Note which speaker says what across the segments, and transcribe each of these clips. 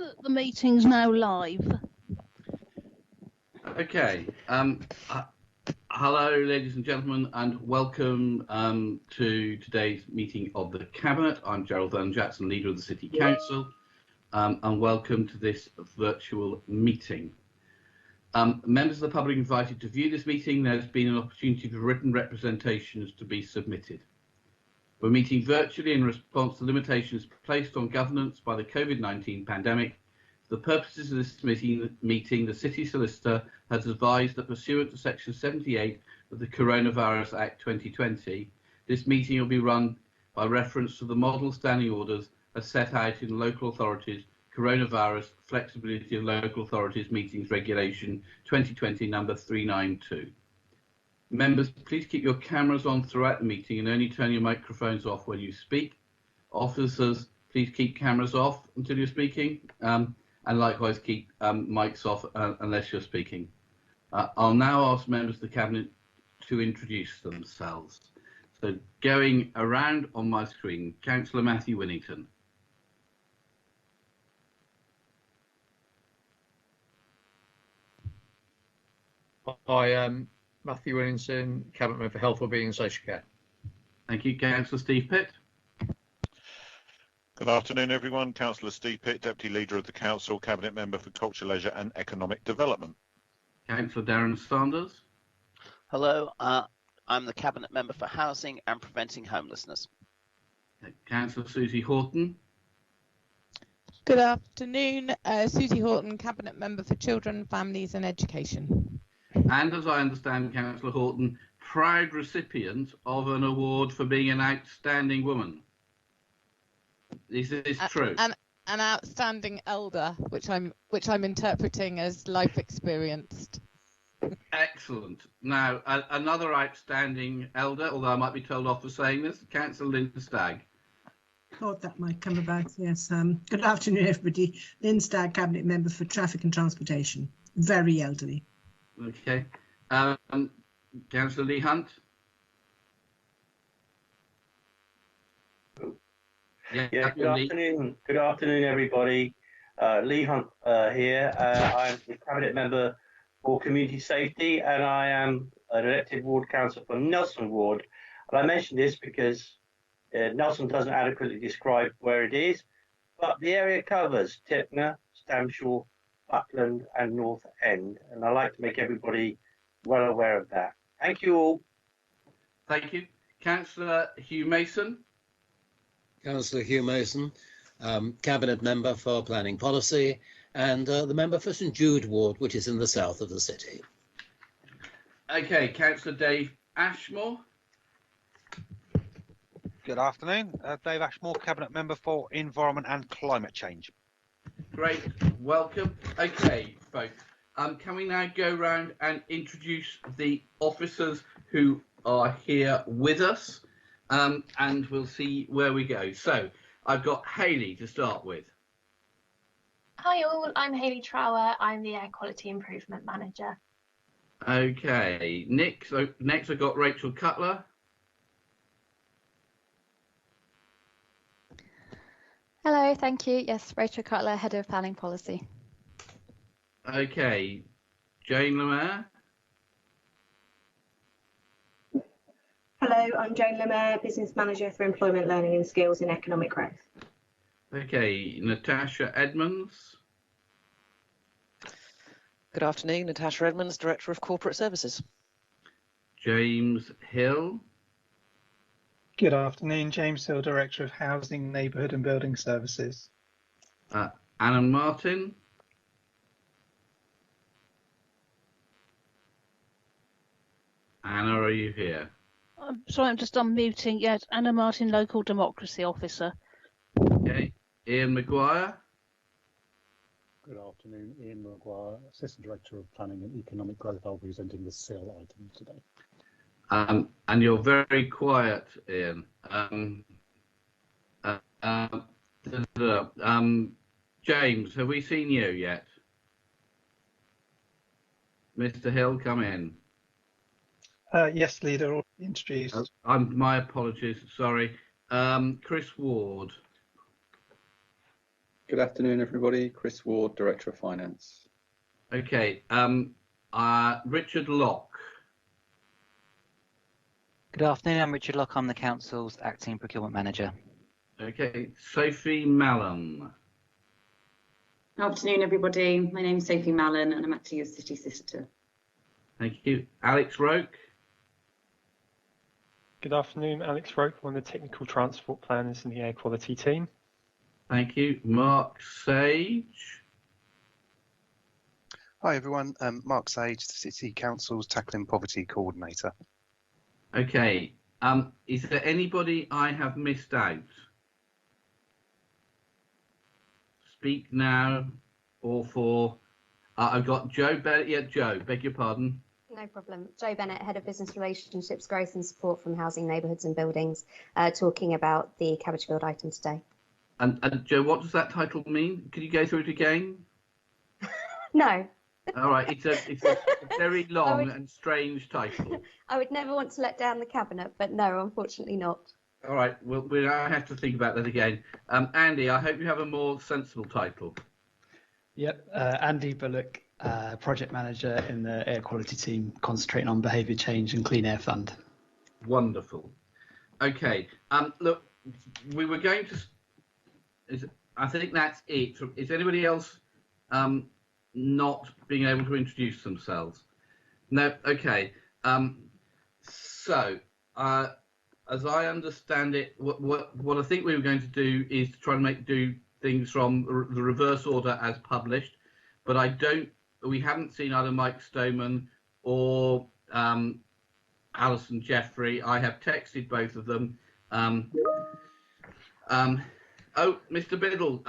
Speaker 1: that the meeting's now live.
Speaker 2: Okay. Hello, ladies and gentlemen, and welcome to today's meeting of the Cabinet. I'm Gerald Vernon-Jackson, leader of the City Council, and welcome to this virtual meeting. Members of the public invited to view this meeting. There's been an opportunity for written representations to be submitted. We're meeting virtually in response to limitations placed on governance by the COVID-19 pandemic. For the purposes of this meeting, the City Solicitor has advised that pursuant to Section 78 of the Coronavirus Act 2020, this meeting will be run by reference to the model standing orders as set out in Local Authorities Coronavirus Flexibility of Local Authorities Meetings Regulation 2020 number 392. Members, please keep your cameras on throughout the meeting and only turn your microphones off when you speak. Officers, please keep cameras off until you're speaking, and likewise keep mics off unless you're speaking. I'll now ask members of the Cabinet to introduce themselves. So going around on my screen, Councillor Matthew Winnington.
Speaker 3: I am Matthew Winnington, Cabinet Member for Health, Wellbeing and Social Care.
Speaker 2: Thank you. Councillor Steve Pitt.
Speaker 4: Good afternoon, everyone. Councillor Steve Pitt, Deputy Leader of the Council, Cabinet Member for Culture, Leisure and Economic Development.
Speaker 2: Councillor Darren Sanders.
Speaker 5: Hello, I'm the Cabinet Member for Housing and Preventing Homelessness.
Speaker 2: Councillor Susie Horton.
Speaker 6: Good afternoon, Susie Horton, Cabinet Member for Children, Families and Education.
Speaker 2: And as I understand, Councillor Horton, proud recipient of an award for being an outstanding woman. Is this true?
Speaker 6: An outstanding elder, which I'm interpreting as life experienced.
Speaker 2: Excellent. Now, another outstanding elder, although I might be told off for saying this, Councillor Lynn Stagg.
Speaker 7: Thought that might come about, yes. Good afternoon, everybody. Lynn Stagg, Cabinet Member for Traffic and Transportation. Very elderly.
Speaker 2: Okay. Councillor Lee Hunt.
Speaker 8: Yeah, good afternoon. Good afternoon, everybody. Lee Hunt here. I'm the Cabinet Member for Community Safety, and I am an elected ward councillor for Nelson Ward. And I mention this because Nelson doesn't adequately describe where it is, but the area covers Tipner, Stamshaw, Buckland and North End, and I'd like to make everybody well aware of that. Thank you all.
Speaker 2: Thank you. Councillor Hugh Mason.
Speaker 9: Councillor Hugh Mason, Cabinet Member for Planning Policy and the Member for St Jude Ward, which is in the south of the city.
Speaker 2: Okay, Councillor Dave Ashmore.
Speaker 10: Good afternoon, Dave Ashmore, Cabinet Member for Environment and Climate Change.
Speaker 2: Great, welcome. Okay, folks, can we now go round and introduce the officers who are here with us, and we'll see where we go. So I've got Hayley to start with.
Speaker 11: Hi all, I'm Hayley Trower. I'm the Air Quality Improvement Manager.
Speaker 2: Okay, Nick. So next I've got Rachel Cutler.
Speaker 12: Hello, thank you. Yes, Rachel Cutler, Head of Planning Policy.
Speaker 2: Okay, Jane Lemaire.
Speaker 13: Hello, I'm Jane Lemaire, Business Manager for Employment, Learning and Skills in Economic Growth.
Speaker 2: Okay, Natasha Edmonds.
Speaker 14: Good afternoon, Natasha Edmonds, Director of Corporate Services.
Speaker 2: James Hill.
Speaker 15: Good afternoon, James Hill, Director of Housing, Neighbourhood and Building Services.
Speaker 2: Anna Martin. Anna, are you here?
Speaker 1: I'm sorry, I'm just unmuting. Yes, Anna Martin, Local Democracy Officer.
Speaker 2: Okay, Ian Maguire.
Speaker 16: Good afternoon, Ian Maguire, Assistant Director of Planning and Economic Growth. I'll be presenting the SIL item today.
Speaker 2: And you're very quiet, Ian. James, have we seen you yet? Mr. Hill, come in.
Speaker 15: Yes, Leader, introduced.
Speaker 2: My apologies, sorry. Chris Ward.
Speaker 17: Good afternoon, everybody. Chris Ward, Director of Finance.
Speaker 2: Okay. Richard Locke.
Speaker 18: Good afternoon, I'm Richard Locke. I'm the Council's Acting Procurement Manager.
Speaker 2: Okay. Sophie Mallon.
Speaker 19: Afternoon, everybody. My name is Sophie Mallon and I'm acting as City Solicitor.
Speaker 2: Thank you. Alex Roke.
Speaker 20: Good afternoon, Alex Roke. I'm the Technical Transport Planners in the Air Quality team.
Speaker 2: Thank you. Mark Sage.
Speaker 21: Hi everyone, Mark Sage, the City Council's Tackling Poverty Coordinator.
Speaker 2: Okay. Is there anybody I have missed out? Speak now or for... I've got Joe Bennett. Yeah, Joe, beg your pardon.
Speaker 22: No problem. Joe Bennett, Head of Business Relationships, Growth and Support from Housing, Neighbourhoods and Buildings, talking about the Cabbage Field item today.
Speaker 2: And Joe, what does that title mean? Can you go through it again?
Speaker 22: No.
Speaker 2: All right, it's a very long and strange title.
Speaker 22: I would never want to let down the Cabinet, but no, unfortunately not.
Speaker 2: All right, well, we'll have to think about that again. Andy, I hope you have a more sensible title.
Speaker 23: Yep, Andy Bullock, Project Manager in the Air Quality team, concentrating on behaviour change and Clean Air Fund.
Speaker 2: Wonderful. Okay, look, we were going to... I think that's it. Is anybody else not being able to introduce themselves? No. Okay. So, as I understand it, what I think we were going to do is to try and do things from the reverse order as published, but we haven't seen either Mike Stoneman or Alison Jeffrey. I have texted both of them. Oh, Mr. Biddle,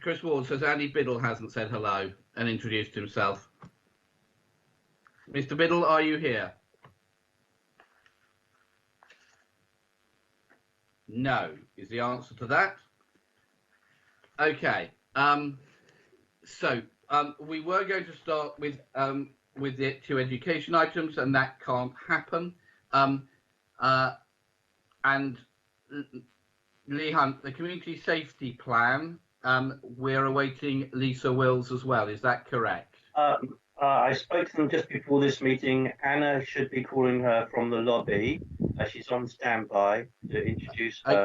Speaker 2: Chris Ward says Andy Biddle hasn't said hello and introduced himself. Mr. Biddle, are you here? No, is the answer to that. Okay, so we were going to start with the 2 education items, and that can't happen. And Lee Hunt, the community safety plan, we're awaiting Lisa Wills as well. Is that correct?
Speaker 8: I spoke to them just before this meeting. Anna should be calling her from the lobby. She's on standby to introduce her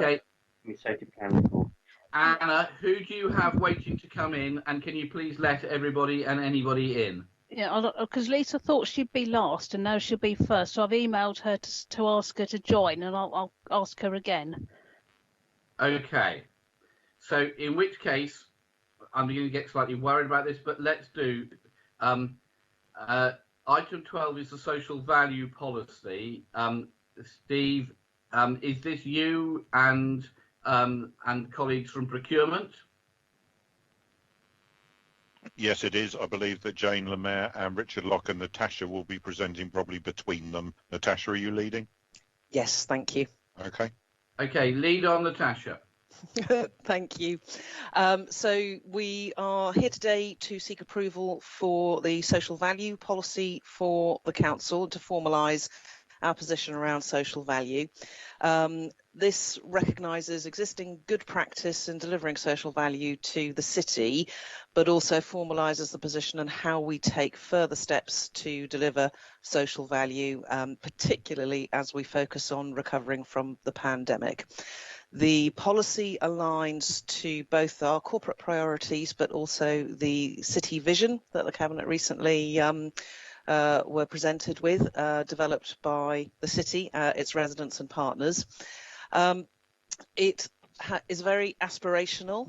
Speaker 8: community safety plan report.
Speaker 2: Anna, who do you have waiting to come in, and can you please let everybody and anybody in?
Speaker 1: Yeah, because Lisa thought she'd be last and now she'll be first, so I've emailed her to ask her to join, and I'll ask her again.
Speaker 2: Okay, so in which case, I'm going to get slightly worried about this, but let's do. Item 12 is the social value policy. Steve, is this you and colleagues from procurement?
Speaker 4: Yes, it is. I believe that Jane Lemaire and Richard Locke and Natasha will be presenting probably between them. Natasha, are you leading?
Speaker 14: Yes, thank you.
Speaker 4: Okay.
Speaker 2: Okay, lead on, Natasha.
Speaker 14: Thank you. So we are here today to seek approval for the social value policy for the council to formalise our position around social value. This recognises existing good practice in delivering social value to the city, but also formalises the position and how we take further steps to deliver social value, particularly as we focus on recovering from the pandemic. The policy aligns to both our corporate priorities, but also the city vision that the Cabinet recently were presented with, developed by the city, its residents and partners. It is very aspirational,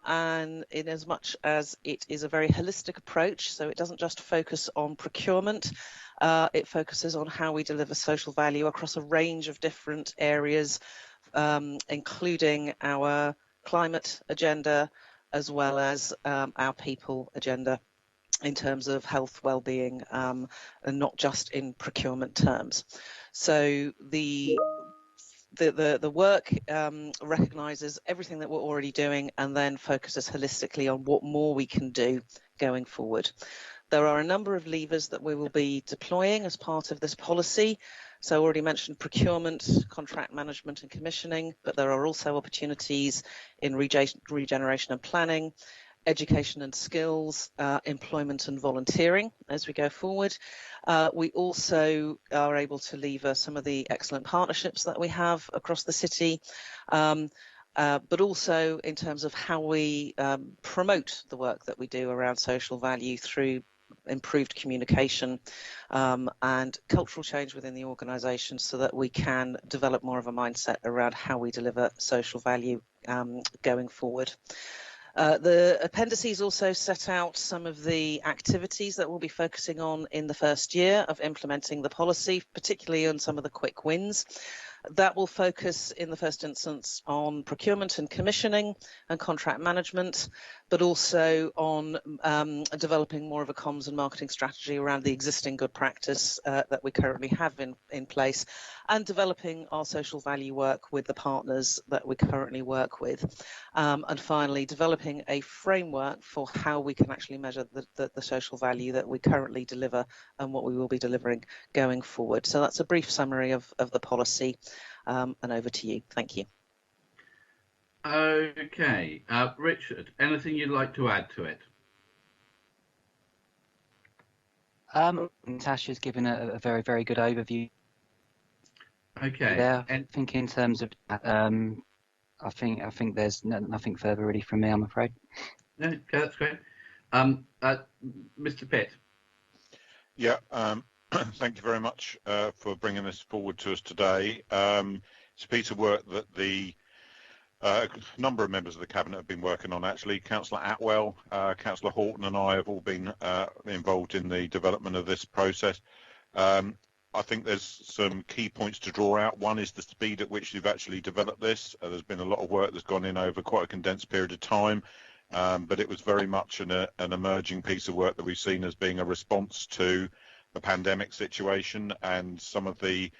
Speaker 14: and in as much as it is a very holistic approach, so it doesn't just focus on procurement, it focuses on how we deliver social value across a range of different areas, including our climate agenda as well as our people agenda in terms of health, well-being, and not just in procurement terms. So the work recognises everything that we're already doing and then focuses holistically on what more we can do going forward. There are a number of levers that we will be deploying as part of this policy. So I already mentioned procurement, contract management and commissioning, but there are also opportunities in regeneration and planning, education and skills, employment and volunteering as we go forward. We also are able to lever some of the excellent partnerships that we have across the city, but also in terms of how we promote the work that we do around social value through improved communication and cultural change within the organisation, so that we can develop more of a mindset around how we deliver social value going forward. The appendices also set out some of the activities that we'll be focusing on in the first year of implementing the policy, particularly on some of the quick wins. That will focus in the first instance on procurement and commissioning and contract management, but also on developing more of a comms and marketing strategy around the existing good practice that we currently have in place, and developing our social value work with the partners that we currently work with. And finally, developing a framework for how we can actually measure the social value that we currently deliver and what we will be delivering going forward. So that's a brief summary of the policy. And over to you. Thank you.
Speaker 2: Okay, Richard, anything you'd like to add to it?
Speaker 18: Natasha's given a very, very good overview.
Speaker 2: Okay.
Speaker 18: There, I think in terms of, I think there's nothing further really from me, I'm afraid.
Speaker 2: No, okay, that's great. Mr. Pitt.
Speaker 4: Yeah. Thank you very much for bringing this forward to us today. It's a piece of work that the number of members of the Cabinet have been working on, actually. Councillor Atwell, Councillor Horton and I have all been involved in the development of this process. I think there's some key points to draw out. One is the speed at which you've actually developed this. There's been a lot of work that's gone in over quite a condensed period of time, but it was very much an emerging piece of work that we've seen as being a response to the pandemic situation and some of the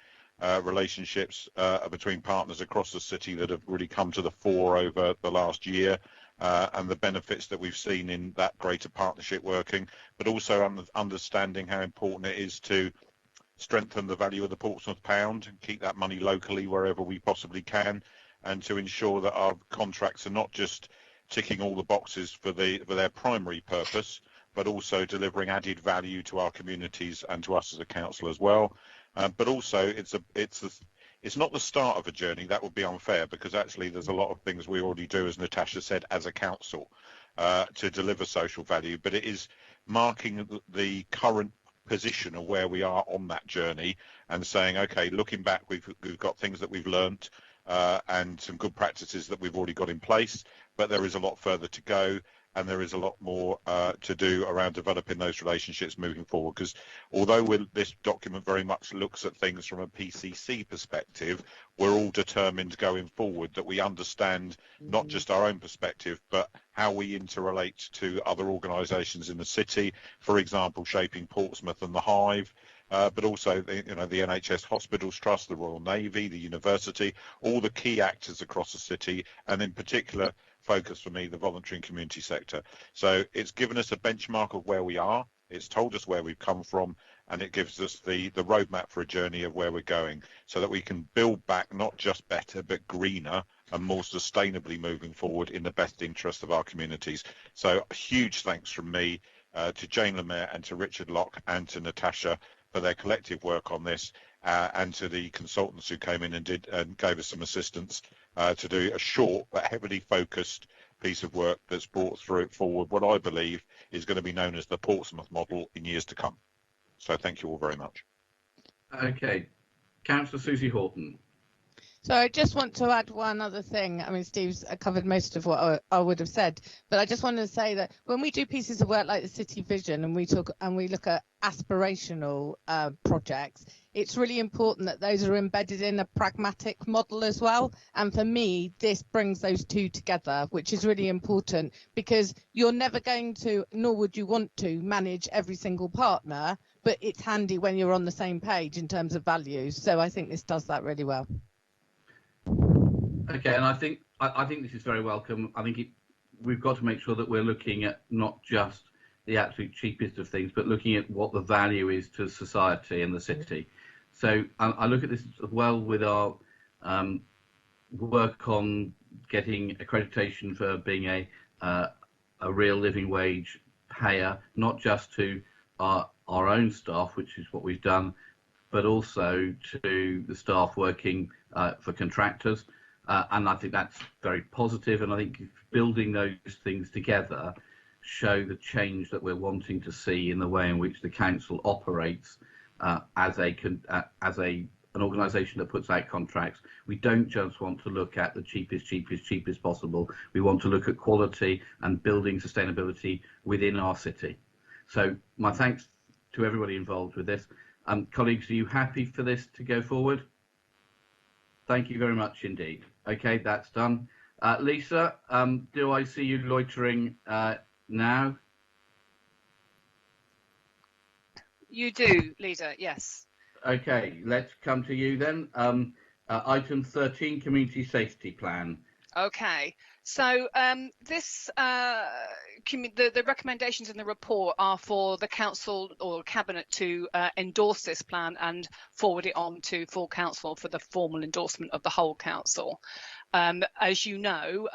Speaker 4: relationships between partners across the city that have really come to the fore over the last year, and the benefits that we've seen in that greater partnership working, but also understanding how important it is to strengthen the value of the Portsmouth pound and keep that money locally wherever we possibly can, and to ensure that our contracts are not just ticking all the boxes for their primary purpose, but also delivering added value to our communities and to us as a council as well. But also, it's not the start of a journey. That would be unfair, because actually there's a lot of things we already do, as Natasha said, as a council to deliver social value. But it is marking the current position of where we are on that journey and saying, okay, looking back, we've got things that we've learnt and some good practices that we've already got in place, but there is a lot further to go. And there is a lot more to do around developing those relationships moving forward. Because although this document very much looks at things from a PCC perspective, we're all determined going forward that we understand not just our own perspective, but how we interrelate to other organisations in the city. For example, shaping Portsmouth and the Hive, but also the NHS Hospitals Trust, the Royal Navy, the university, all the key actors across the city, and in particular focus for me, the voluntary and community sector. So it's given us a benchmark of where we are, it's told us where we've come from, and it gives us the roadmap for a journey of where we're going, so that we can build back not just better, but greener and more sustainably moving forward in the best interest of our communities. So a huge thanks from me to Jane Lemaire and to Richard Locke and to Natasha for their collective work on this, and to the consultants who came in and gave us some assistance to do a short but heavily focused piece of work that's brought forward what I believe is going to be known as the Portsmouth model in years to come. So thank you all very much.
Speaker 2: Okay, Councillor Susie Horton.
Speaker 3: So I just want to add one other thing. I mean, Steve's covered most of what I would have said, but I just wanted to say that when we do pieces of work like the City Vision and we look at aspirational projects, it's really important that those are embedded in a pragmatic model as well. And for me, this brings those two together, which is really important, because you're never going to, nor would you want to, manage every single partner, but it's handy when you're on the same page in terms of values. So I think this does that really well.
Speaker 2: Okay, and I think this is very welcome. I think we've got to make sure that we're looking at not just the absolute cheapest of things, but looking at what the value is to society and the city. So I look at this as well with our work on getting accreditation for being a real living wage payer, not just to our own staff, which is what we've done, but also to the staff working for contractors. And I think that's very positive. And I think building those things together show the change that we're wanting to see in the way in which the council operates as an organisation that puts out contracts. We don't just want to look at the cheapest possible. We want to look at quality and building sustainability within our city. So my thanks to everybody involved with this. Colleagues, are you happy for this to go forward? Thank you very much indeed. Okay, that's done. Lisa, do I see you loitering now?
Speaker 5: You do, leader, yes.
Speaker 2: Okay, let's come to you then. Item 13, Community Safety Plan.
Speaker 5: Okay, so the recommendations in the report are for the council or cabinet to endorse this plan and forward it on to full council for the formal endorsement of the whole council. As you know,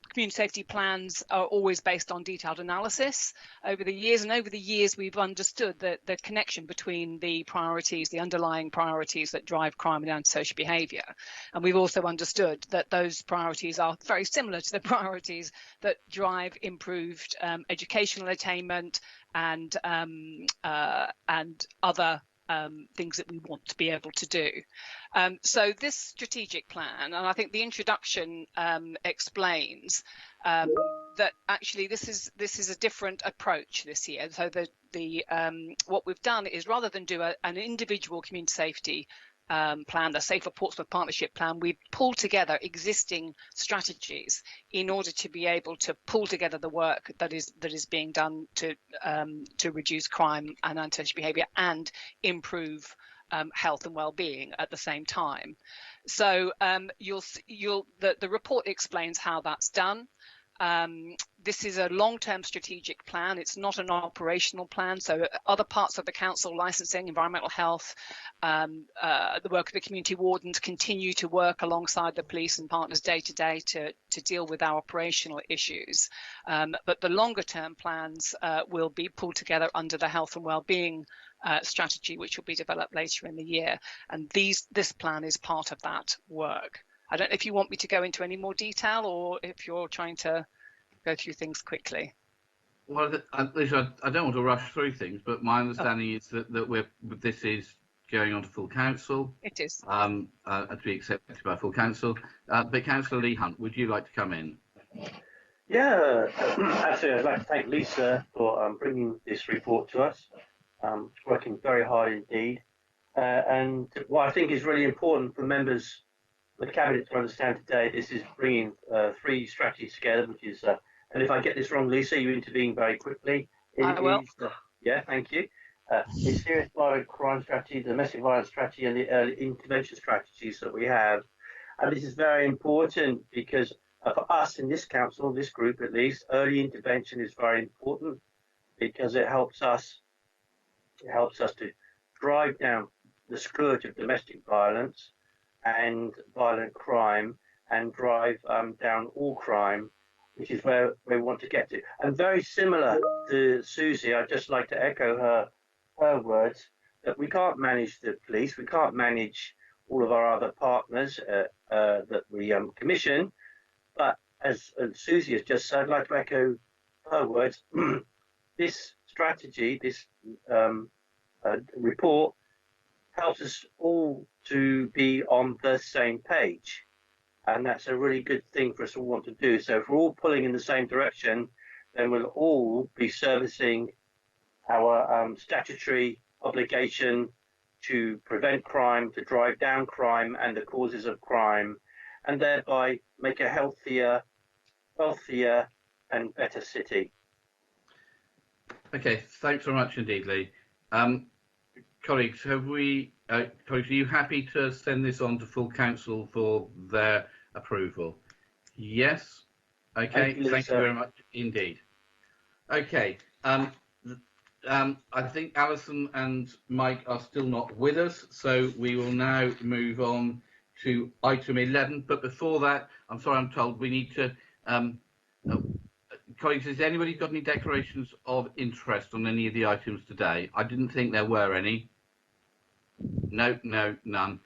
Speaker 5: community safety plans are always based on detailed analysis over the years, and over the years we've understood that the connection between the priorities, the underlying priorities that drive crime and antisocial behaviour, and we've also understood that those priorities are very similar to the priorities that drive improved educational attainment and other things that we want to be able to do. So this strategic plan, and I think the introduction explains that actually this is a different approach this year. So what we've done is, rather than do an individual community safety plan, the Safer Portsmouth Partnership Plan, we've pulled together existing strategies in order to be able to pull together the work that is being done to reduce crime and antisocial behaviour and improve health and well-being at the same time. So the report explains how that's done. This is a long-term strategic plan. It's not an operational plan. So other parts of the council, licensing, environmental health, the work of the community wardens continue to work alongside the police and partners day to day to deal with our operational issues. But the longer-term plans will be pulled together under the health and well-being strategy, which will be developed later in the year. And this plan is part of that work. I don't know if you want me to go into any more detail or if you're trying to go through things quickly.
Speaker 2: Well, Lisa, I don't want to rush through things, but my understanding is that this is going on to full council.
Speaker 5: It is.
Speaker 2: To be accepted by full council. But Councillor Lee Hunt, would you like to come in?
Speaker 8: Yeah, absolutely. I'd like to thank Lisa for bringing this report to us. It's working very hard indeed. And what I think is really important for members the Cabinet to understand today, this is bringing 3 strategies together, which is, and if I get this wrong, Lisa, you intervene very quickly.
Speaker 5: I will.
Speaker 8: Yeah, thank you. The serious violent crime strategy, the domestic violence strategy, and the early intervention strategies that we have. And this is very important because for us in this council, this group at least, early intervention is very important because it helps us to drive down the scourge of domestic violence and violent crime and drive down all crime, which is where we want to get to. And very similar to Susie, I'd just like to echo her words that we can't manage the police, we can't manage all of our other partners that we commission, but as Susie has just said, I'd like to echo her words. This strategy, this report helps us all to be on the same page, and that's a really good thing for us all want to do. So if we're all pulling in the same direction, then we'll all be servicing our statutory obligation to prevent crime, to drive down crime and the causes of crime, and thereby make a healthier, wealthier and better city.
Speaker 2: Okay, thanks very much indeed, Lee. Colleagues, are you happy to send this on to full council for their approval? Yes. Okay. Thank you very much indeed. Okay. I think Alison and Mike are still not with us, so we will now move on to item 11. But before that, I'm sorry, I'm told we need to. Colleagues, has anybody got any declarations of interest on any of the items today? I didn't think there were any. No, none.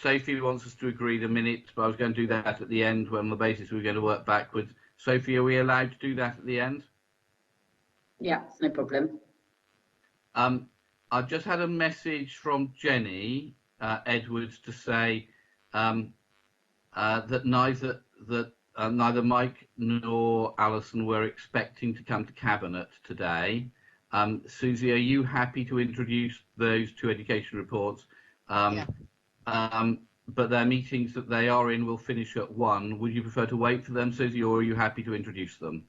Speaker 2: Sophie wants us to agree the minutes, but I was going to do that at the end on the basis we were going to work backwards. Sophie, are we allowed to do that at the end?
Speaker 19: Yeah, no problem.
Speaker 2: I've just had a message from Jenny Edwards to say that neither Mike nor Alison were expecting to come to Cabinet today. Susie, are you happy to introduce those two education reports?
Speaker 3: Yeah.
Speaker 2: But their meetings that they are in will finish at 1. Would you prefer to wait for them, Susie, or are you happy to introduce them?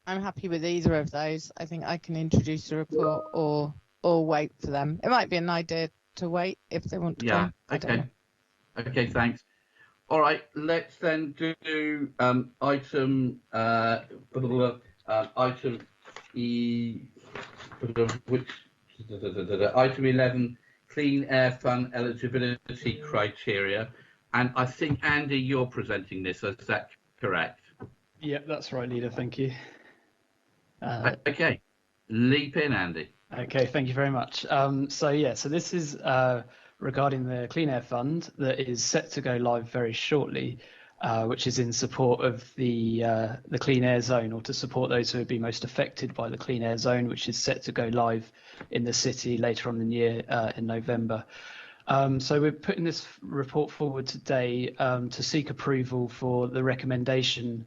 Speaker 3: I'm happy with either of those. I think I can introduce the report or wait for them. It might be an idea to wait if they want to come.
Speaker 2: Okay. Okay, thanks. All right, let's then do item item 11, Clean Air Fund eligibility criteria. And I think, Andy, you're presenting this, is that correct?
Speaker 23: Yep, that's right, Leader, thank you.
Speaker 2: Okay, leap in, Andy.
Speaker 23: Okay, thank you very much. So this is regarding the Clean Air Fund that is set to go live very shortly, which is in support of the Clean Air Zone, or to support those who would be most affected by the Clean Air Zone, which is set to go live in the city later on in the year in November. So we're putting this report forward today to seek approval for the recommended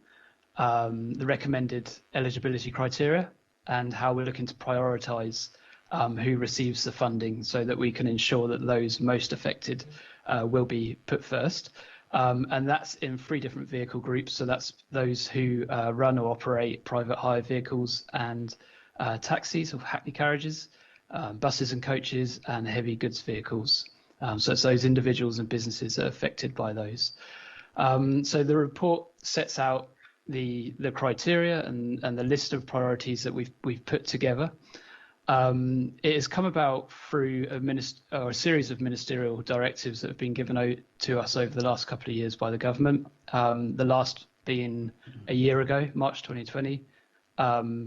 Speaker 23: eligibility criteria and how we're looking to prioritise who receives the funding, so that we can ensure that those most affected will be put first. And that's in 3 different vehicle groups. So that's those who run or operate private hire vehicles and taxis or hackney carriages, buses and coaches, and heavy goods vehicles. So it's those individuals and businesses that are affected by those. So the report sets out the criteria and the list of priorities that we've put together. It has come about through a series of ministerial directives that have been given out to us over the last couple of years by the government. The last being a year ago, March 2020,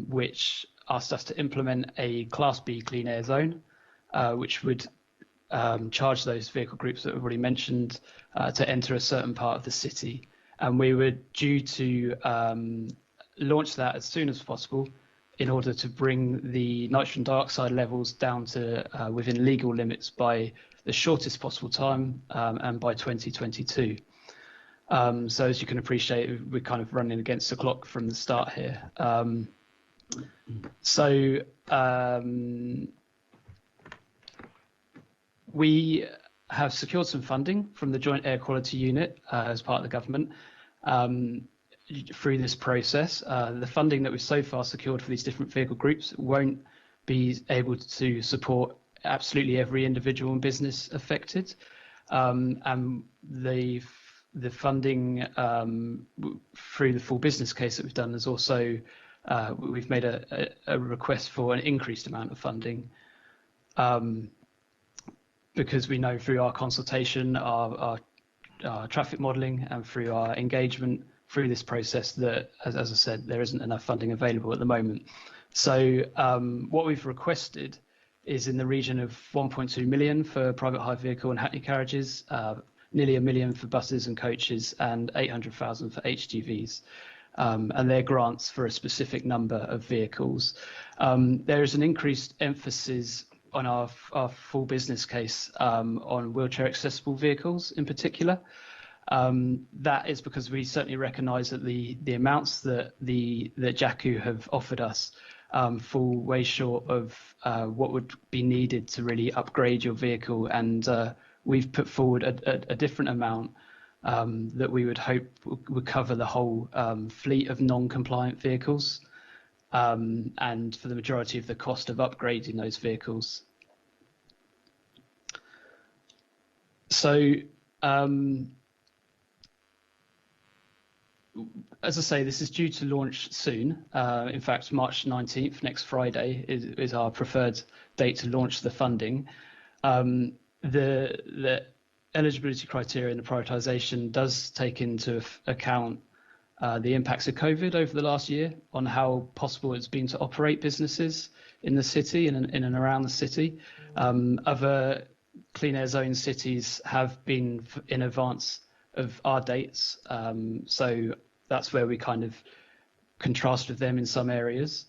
Speaker 23: which asked us to implement a Class B clean air zone, which would charge those vehicle groups that we've already mentioned to enter a certain part of the city. And we were due to launch that as soon as possible in order to bring the nitrogen dioxide levels down to within legal limits by the shortest possible time and by 2022. So as you can appreciate, we're kind of running against the clock from the start here. We have secured some funding from the Joint Air Quality Unit as part of the government through this process. The funding that we've so far secured for these different vehicle groups won't be able to support absolutely every individual and business affected. And the funding through the full business case that we've done is also, we've made a request for an increased amount of funding. Because we know through our consultation, our traffic modelling, and through our engagement through this process that, as I said, there isn't enough funding available at the moment. So what we've requested is in the region of 1.2 million for private hire vehicle and hackney carriages, nearly $1 million for buses and coaches, and 800,000 for HGVs. And they're grants for a specific number of vehicles. There is an increased emphasis on our full business case on wheelchair accessible vehicles in particular. That is because we certainly recognise that the amounts that JACU have offered us fall way short of what would be needed to really upgrade your vehicle, and we've put forward a different amount that we would hope would cover the whole fleet of non-compliant vehicles, and for the majority of the cost of upgrading those vehicles. So as I say, this is due to launch soon. In fact, March 19th, next Friday, is our preferred date to launch the funding. The eligibility criteria and the prioritisation does take into account the impacts of COVID over the last year on how possible it's been to operate businesses in the city and in and around the city. Other clean air zone cities have been in advance of our dates, so that's where we kind of contrast with them in some areas.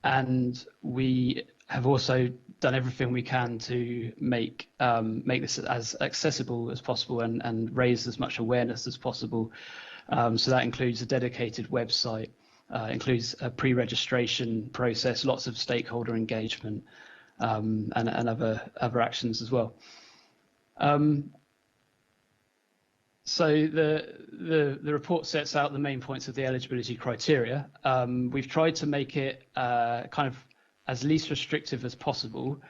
Speaker 23: And we have also done everything we can to make this as accessible as possible and raise as much awareness as possible. So that includes a dedicated website, includes a pre-registration process, lots of stakeholder engagement, and other actions as well. So the report sets out the main points of the eligibility criteria. We've tried to make it kind of as least restrictive as possible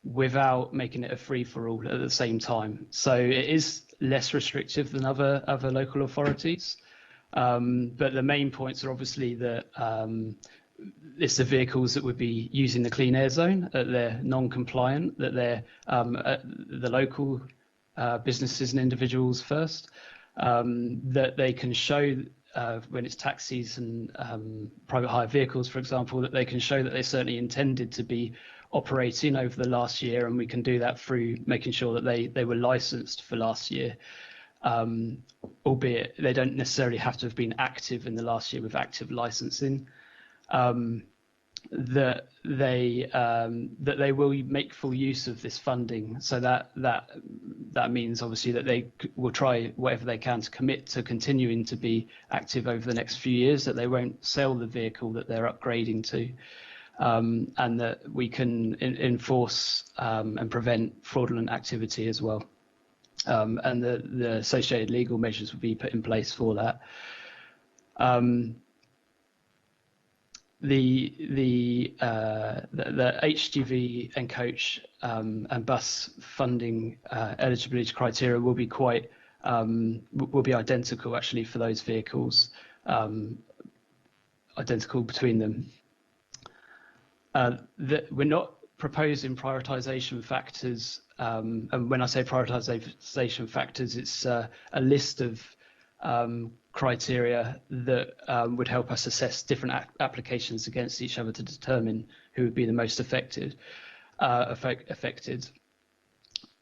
Speaker 23: without making it a free-for-all at the same time. So it is less restrictive than other local authorities, but the main points are obviously that it's the vehicles that would be using the clean air zone, that they're non-compliant, that they're the local businesses and individuals first, that they can show when it's taxis and private hire vehicles, for example, that they can show that they certainly intended to be operating over the last year, and we can do that through making sure that they were licensed for last year, albeit they don't necessarily have to have been active in the last year with active licensing. That they will make full use of this funding, so that means obviously that they will try whatever they can to commit to continuing to be active over the next few years, that they won't sell the vehicle that they're upgrading to, and that we can enforce and prevent fraudulent activity as well, and the associated legal measures will be put in place for that. The HGV and coach and bus funding eligibility criteria will be identical actually for those vehicles, identical between them. We're not proposing prioritisation factors, and when I say prioritisation factors, it's a list of criteria that would help us assess different applications against each other to determine who would be the most affected.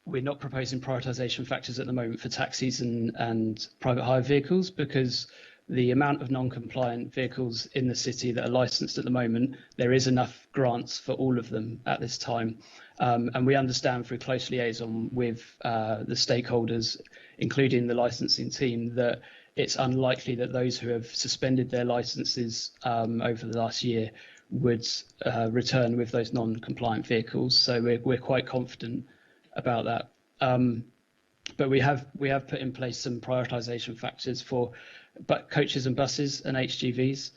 Speaker 23: We're not proposing prioritisation factors at the moment for taxis and private hire vehicles, because the amount of non-compliant vehicles in the city that are licensed at the moment, there is enough grants for all of them at this time. And we understand through close liaison with the stakeholders, including the licensing team, that it's unlikely that those who have suspended their licenses over the last year would return with those non-compliant vehicles. So we're quite confident about that. But we have put in place some prioritisation factors for coaches and buses and HGVs.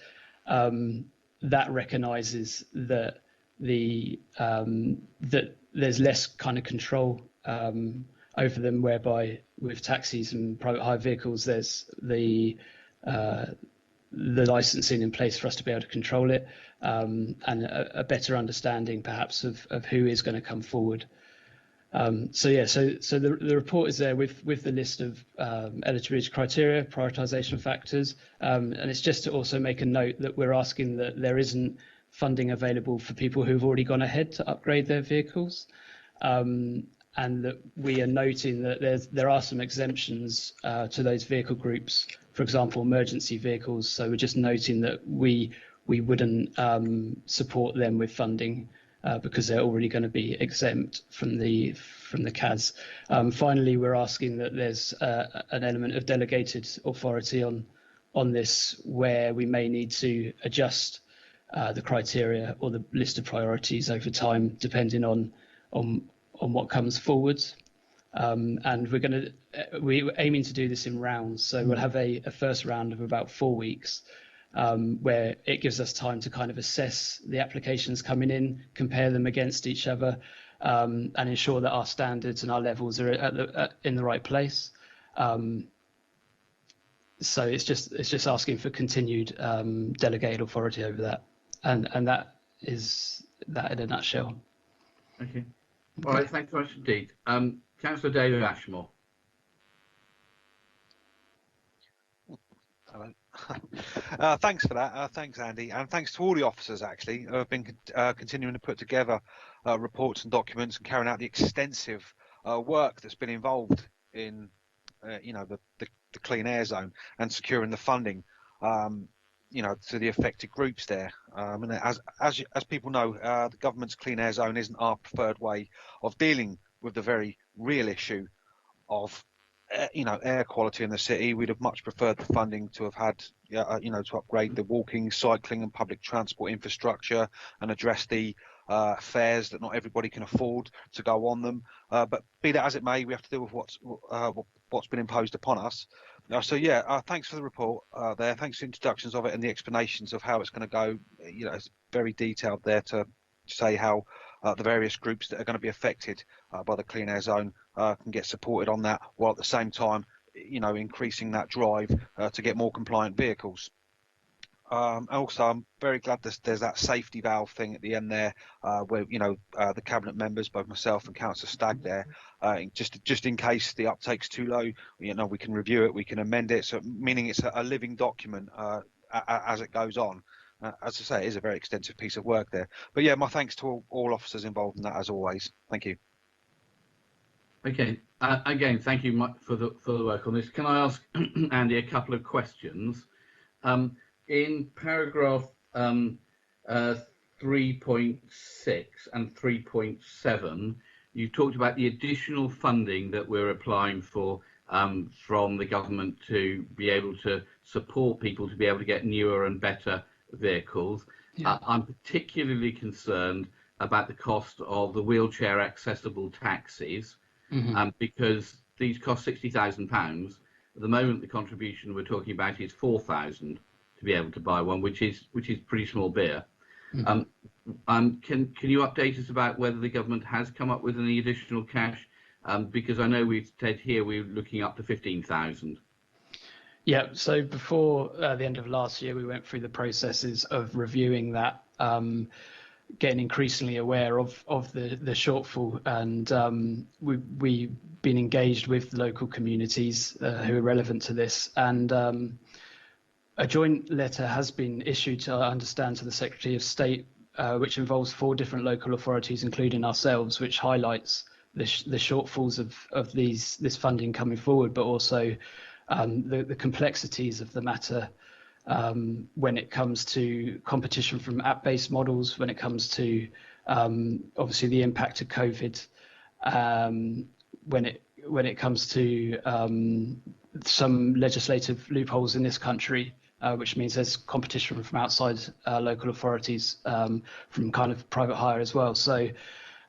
Speaker 23: That recognises that that there's less kind of control over them, whereby with taxis and private hire vehicles, there's the licensing in place for us to be able to control it, and a better understanding perhaps of who is going to come forward. So the report is there with the list of eligibility criteria, prioritisation factors, and it's just to also make a note that we're asking that there isn't funding available for people who've already gone ahead to upgrade their vehicles, and that we are noting that there are some exemptions to those vehicle groups, for example, emergency vehicles. So we're just noting that we wouldn't support them with funding because they're already going to be exempt from the CAS. Finally, we're asking that there's an element of delegated authority on this, where we may need to adjust the criteria or the list of priorities over time, depending on what comes forward. And we're aiming to do this in rounds. So we'll have a first round of about 4 weeks, where it gives us time to kind of assess the applications coming in, compare them against each other, and ensure that our standards and our levels are in the right place. So it's just asking for continued delegated authority over that, and that is that in a nutshell.
Speaker 2: Okay. All right. Thanks very much indeed. Councillor David Ashmore.
Speaker 10: Hello. Thanks for that. Thanks, Andy, and thanks to all the officers actually who have been continuing to put together reports and documents and carrying out the extensive work that's been involved in, the clean air zone and securing the funding, to the affected groups there. And as people know, the government's clean air zone isn't our preferred way of dealing with the very real issue of air quality in the city. We'd have much preferred the funding to have had, to upgrade the walking, cycling and public transport infrastructure and address the fares that not everybody can afford to go on them. But be that as it may, we have to deal with what's been imposed upon us. Thanks for the report there. Thanks for the introductions of it and the explanations of how it's going to go. It's very detailed there to say how the various groups that are going to be affected by the clean air zone can get supported on that, while at the same time, increasing that drive to get more compliant vehicles. Also, I'm very glad there's that safety valve thing at the end there, where the cabinet members, both myself and Councillor Stagg there, just in case the uptake's too low, we can review it, we can amend it. So meaning it's a living document as it goes on. As I say, it is a very extensive piece of work there. But yeah, my thanks to all officers involved in that as always. Thank you.
Speaker 2: Okay. Again, thank you for the work on this. Can I ask Andy a couple of questions? In paragraph 3.6 and 3.7, you talked about the additional funding that we're applying for from the government to be able to support people to be able to get newer and better vehicles. Yeah. I'm particularly concerned about the cost of the wheelchair accessible taxis, because these cost £60,000. At the moment, the contribution we're talking about is £4,000 to be able to buy one, which is pretty small beer. Can you update us about whether the government has come up with any additional cash? Because I know we've said here we're looking up to 15,000.
Speaker 23: Yeah, so before the end of last year, we went through the processes of reviewing that, getting increasingly aware of the shortfall, and we've been engaged with the local communities who are relevant to this, and a joint letter has been issued, to understand, to the Secretary of State, which involves 4 different local authorities, including ourselves, which highlights the shortfalls of this funding coming forward, but also the complexities of the matter when it comes to competition from app-based models, when it comes to obviously the impact of COVID, when it comes to some legislative loopholes in this country, which means there's competition from outside local authorities, from kind of private hire as well. So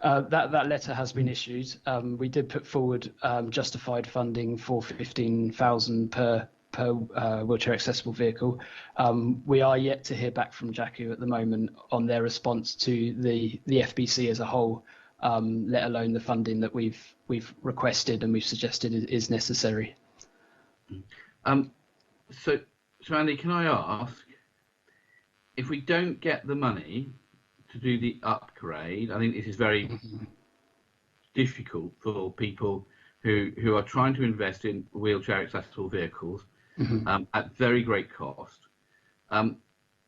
Speaker 23: that letter has been issued. We did put forward justified funding for 15,000 per wheelchair accessible vehicle. We are yet to hear back from JACU at the moment on their response to the FBC as a whole, let alone the funding that we've requested and we've suggested is necessary.
Speaker 2: So Andy, can I ask, if we don't get the money to do the upgrade, I think this is very difficult for people who are trying to invest in wheelchair accessible vehicles at very great cost.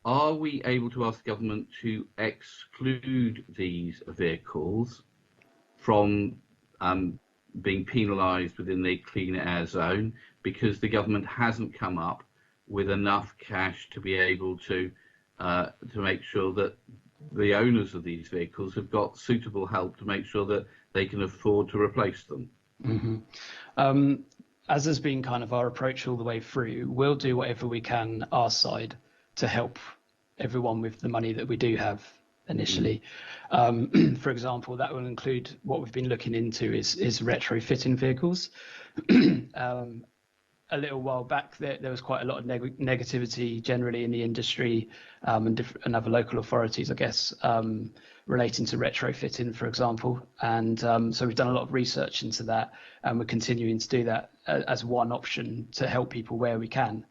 Speaker 2: Are we able to ask the government to exclude these vehicles from being penalised within the clean air zone because the government hasn't come up with enough cash to be able to make sure that the owners of these vehicles have got suitable help to make sure that they can afford to replace them?
Speaker 23: As has been kind of our approach all the way through, we'll do whatever we can our side to help everyone with the money that we do have initially. For example, that will include what we've been looking into is retrofitting vehicles. A little while back, there was quite a lot of negativity generally in the industry and other local authorities, I guess, relating to retrofitting, for example. And so we've done a lot of research into that, and we're continuing to do that as one option to help people where we can.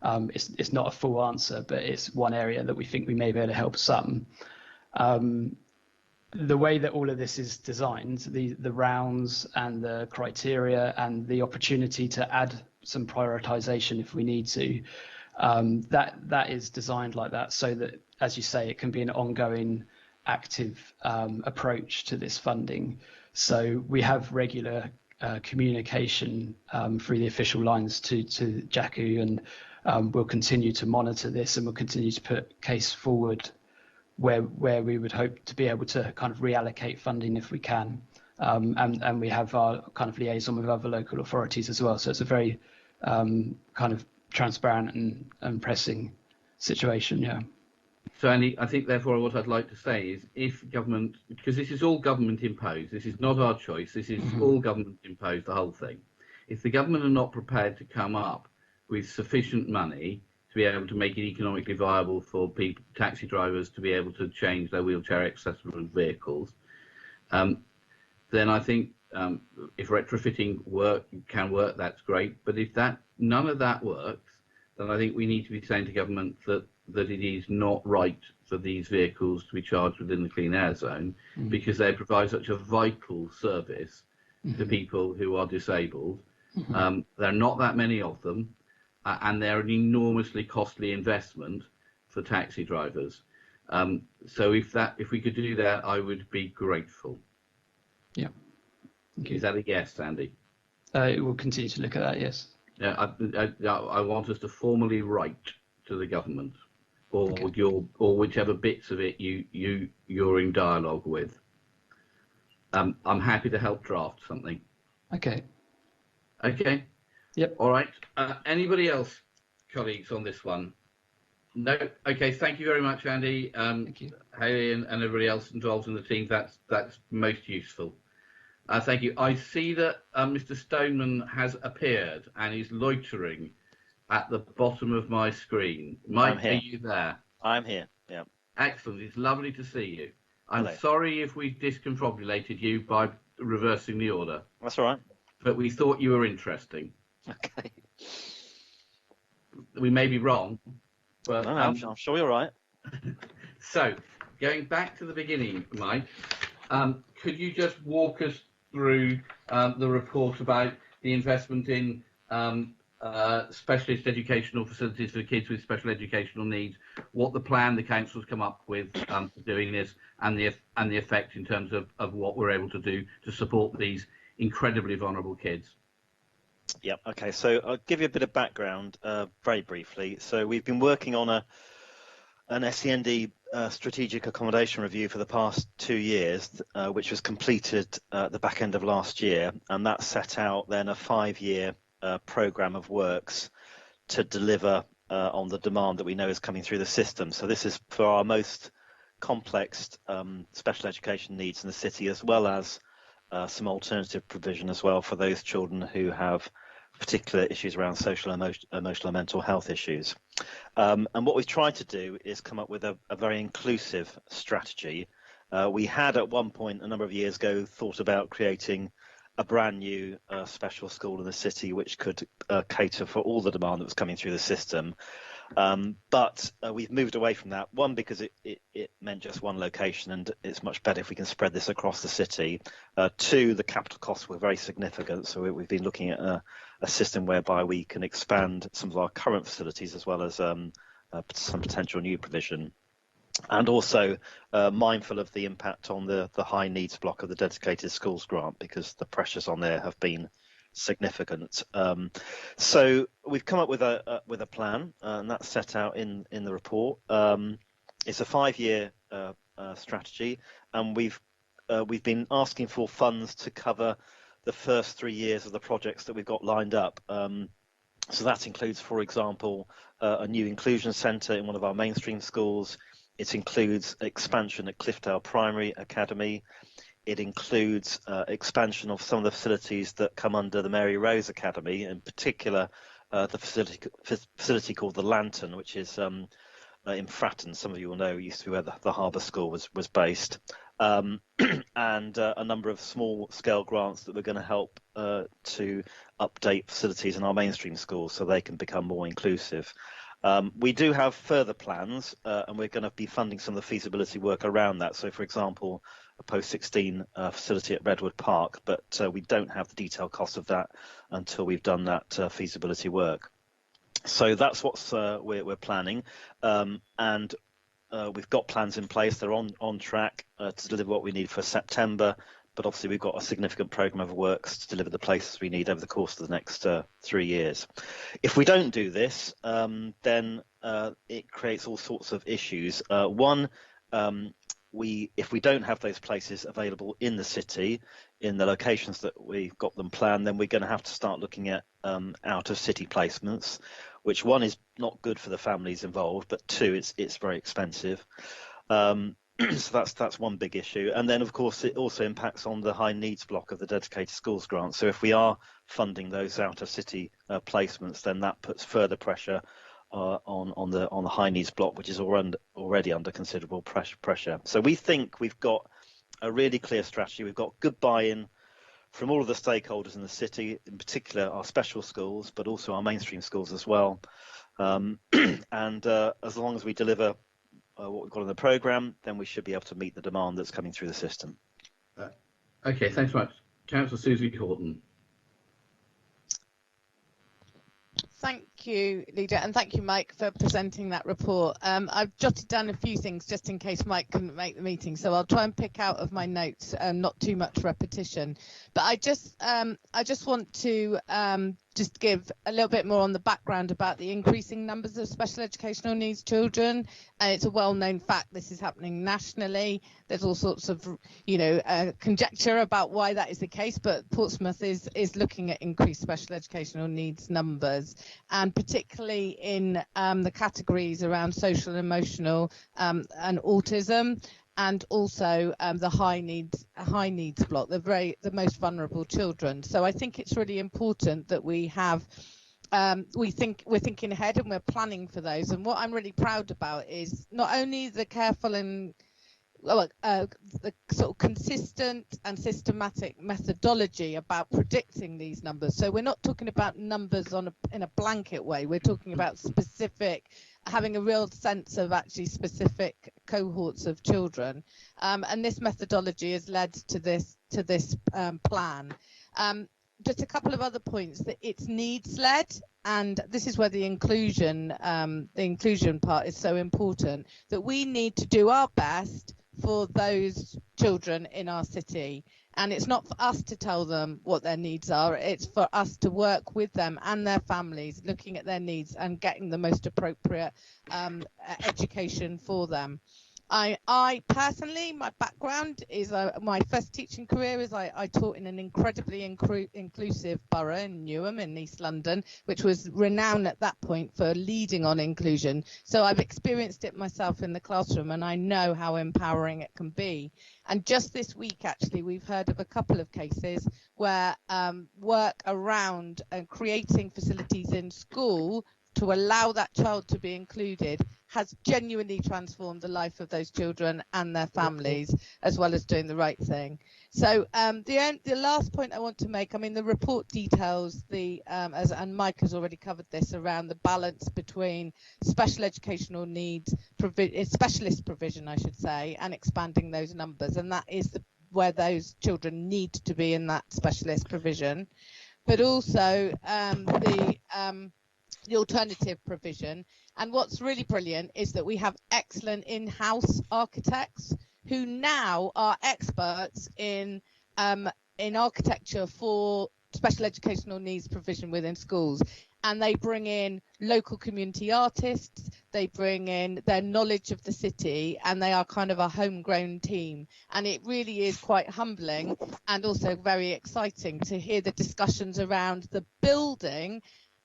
Speaker 23: It's not a full answer, but it's one area that we think we may be able to help some. The way that all of this is designed, the rounds and the criteria and the opportunity to add some prioritization if we need to, that is designed like that so that, as you say, it can be an ongoing active approach to this funding. So we have regular communication through the official lines to JACU, and we'll continue to monitor this, and we'll continue to put case forward where we would hope to be able to kind of reallocate funding if we can. And we have our kind of liaison with other local authorities as well. So it's a very kind of transparent and pressing situation, yeah.
Speaker 2: So, Andy, I think, therefore, what I'd like to say is if government, because this is all government imposed, this is not our choice, this is all government imposed, the whole thing. If the government are not prepared to come up with sufficient money to be able to make it economically viable for people, taxi drivers to be able to change their wheelchair accessible vehicles, then I think if retrofitting can work, that's great. But if none of that works, then I think we need to be saying to government that it is not right for these vehicles to be charged within the clean air zone, because they provide such a vital service to people who are disabled. There are not that many of them, and they're an enormously costly investment for taxi drivers. So if we could do that, I would be grateful.
Speaker 23: Yeah.
Speaker 2: Is that a yes, Sandy?
Speaker 23: We'll continue to look at that, yes.
Speaker 2: Yeah, I want us to formally write to the government, or whichever bits of it you're in dialogue with. I'm happy to help draft something.
Speaker 23: Okay.
Speaker 2: Okay.
Speaker 23: Yep.
Speaker 2: All right. Anybody else, colleagues, on this one? No. Okay. Thank you very much, Andy. Thank you, Hayley, and everybody else involved in the team. That's most useful. Thank you. I see that Mr. Stoneman has appeared and is loitering at the bottom of my screen. Mike, are you there?
Speaker 6: I'm here, yeah.
Speaker 2: Excellent. It's lovely to see you. I'm
Speaker 6: Hello.
Speaker 2: sorry if we discombobulated you by reversing the order.
Speaker 6: That's all right.
Speaker 2: But we thought you were interesting.
Speaker 6: Okay.
Speaker 2: We may be wrong, but...
Speaker 6: No, I'm sure you're right.
Speaker 2: So, going back to the beginning, Mike, could you just walk us through the report about the investment in specialist educational facilities for kids with special educational needs, what the plan the council's come up with for doing this, and the effect in terms of what we're able to do to support these incredibly vulnerable kids?
Speaker 6: Yep. Okay. So I'll give you a bit of background very briefly. So we've been working on an SEND strategic accommodation review for the past 2 years, which was completed at the back end of last year, and that set out then a 5-year programme of works to deliver on the demand that we know is coming through the system. So this is for our most complex special education needs in the city, as well as some alternative provision as well for those children who have particular issues around social, emotional and mental health issues. And what we've tried to do is come up with a very inclusive strategy. We had at one point a number of years ago thought about creating a brand new special school in the city which could cater for all the demand that was coming through the system. But we've moved away from that, one, because it meant just one location, and it's much better if we can spread this across the city. Two, the capital costs were very significant, so we've been looking at a system whereby we can expand some of our current facilities as well as some potential new provision. And also mindful of the impact on the high needs block of the dedicated schools grant, because the pressures on there have been significant. So we've come up with a plan, and that's set out in the report. It's a 5-year strategy, and we've been asking for funds to cover the first 3 years of the projects that we've got lined up. So that includes, for example, a new inclusion centre in one of our mainstream schools. It includes expansion at Cliffdale Primary Academy. It includes expansion of some of the facilities that come under the Mary Rose Academy, in particular the facility called the Lantern, which is in Fratton. Some of you will know used to be where the Harbour School was based. and a number of small-scale grants that we're going to help to update facilities in our mainstream schools so they can become more inclusive. We do have further plans, and we're going to be funding some of the feasibility work around that. So, for example, a post-16 facility at Redwood Park, but we don't have the detailed cost of that until we've done that feasibility work. So that's what we're planning, and we've got plans in place. They're on track to deliver what we need for September, but obviously we've got a significant programme of works to deliver the places we need over the course of the next 3 years. If we don't do this, then it creates all sorts of issues. One, if we don't have those places available in the city, in the locations that we've got them planned, then we're going to have to start looking at out-of-city placements, which one is not good for the families involved, but two, it's very expensive. So that's one big issue. And then, of course, it also impacts on the high needs block of the dedicated schools grant. So if we are funding those out-of-city placements, then that puts further pressure on the high needs block, which is already under considerable pressure. So we think we've got a really clear strategy. We've got good buy-in from all of the stakeholders in the city, in particular our special schools, but also our mainstream schools as well. And as long as we deliver what we've got in the programme, then we should be able to meet the demand that's coming through the system.
Speaker 2: Okay, thanks so much. Councillor Susie Horton.
Speaker 3: Thank you, Leader, and thank you, Mike, for presenting that report. I've jotted down a few things just in case Mike couldn't make the meeting, so I'll try and pick out of my notes, not too much repetition. But I just want to just give a little bit more on the background about the increasing numbers of special educational needs children. And it's a well-known fact this is happening nationally. There's all sorts of, conjecture about why that is the case, but Portsmouth is looking at increased special educational needs numbers, and particularly in the categories around social and emotional and autism, and also the high needs block, the most vulnerable children. So I think it's really important that we have we're thinking ahead and we're planning for those. And what I'm really proud about is not only the careful and the sort of consistent and systematic methodology about predicting these numbers. So we're not talking about numbers in a blanket way. We're talking about specific, having a real sense of actually specific cohorts of children. And this methodology has led to this plan. Just a couple of other points, that it's needs led, and this is where the inclusion part is so important, that we need to do our best for those children in our city. And it's not for us to tell them what their needs are, it's for us to work with them and their families, looking at their needs and getting the most appropriate education for them. I personally, my background is my first teaching career is I taught in an incredibly inclusive borough in Newham in East London, which was renowned at that point for leading on inclusion. So I've experienced it myself in the classroom, and I know how empowering it can be. And just this week, actually, we've heard of a couple of cases where work around creating facilities in school to allow that child to be included has genuinely transformed the life of those children and their families, as well as doing the right thing. So the last point I want to make, I mean, the report details and Mike has already covered this, around the balance between special educational needs, specialist provision, I should say, and expanding those numbers. And that is where those children need to be in that specialist provision. But also the alternative provision. And what's really brilliant is that we have excellent in-house architects who now are experts in architecture for special educational needs provision within schools. And they bring in local community artists, they bring in their knowledge of the city, and they are kind of a homegrown team. And it really is quite humbling and also very exciting to hear the discussions around the building.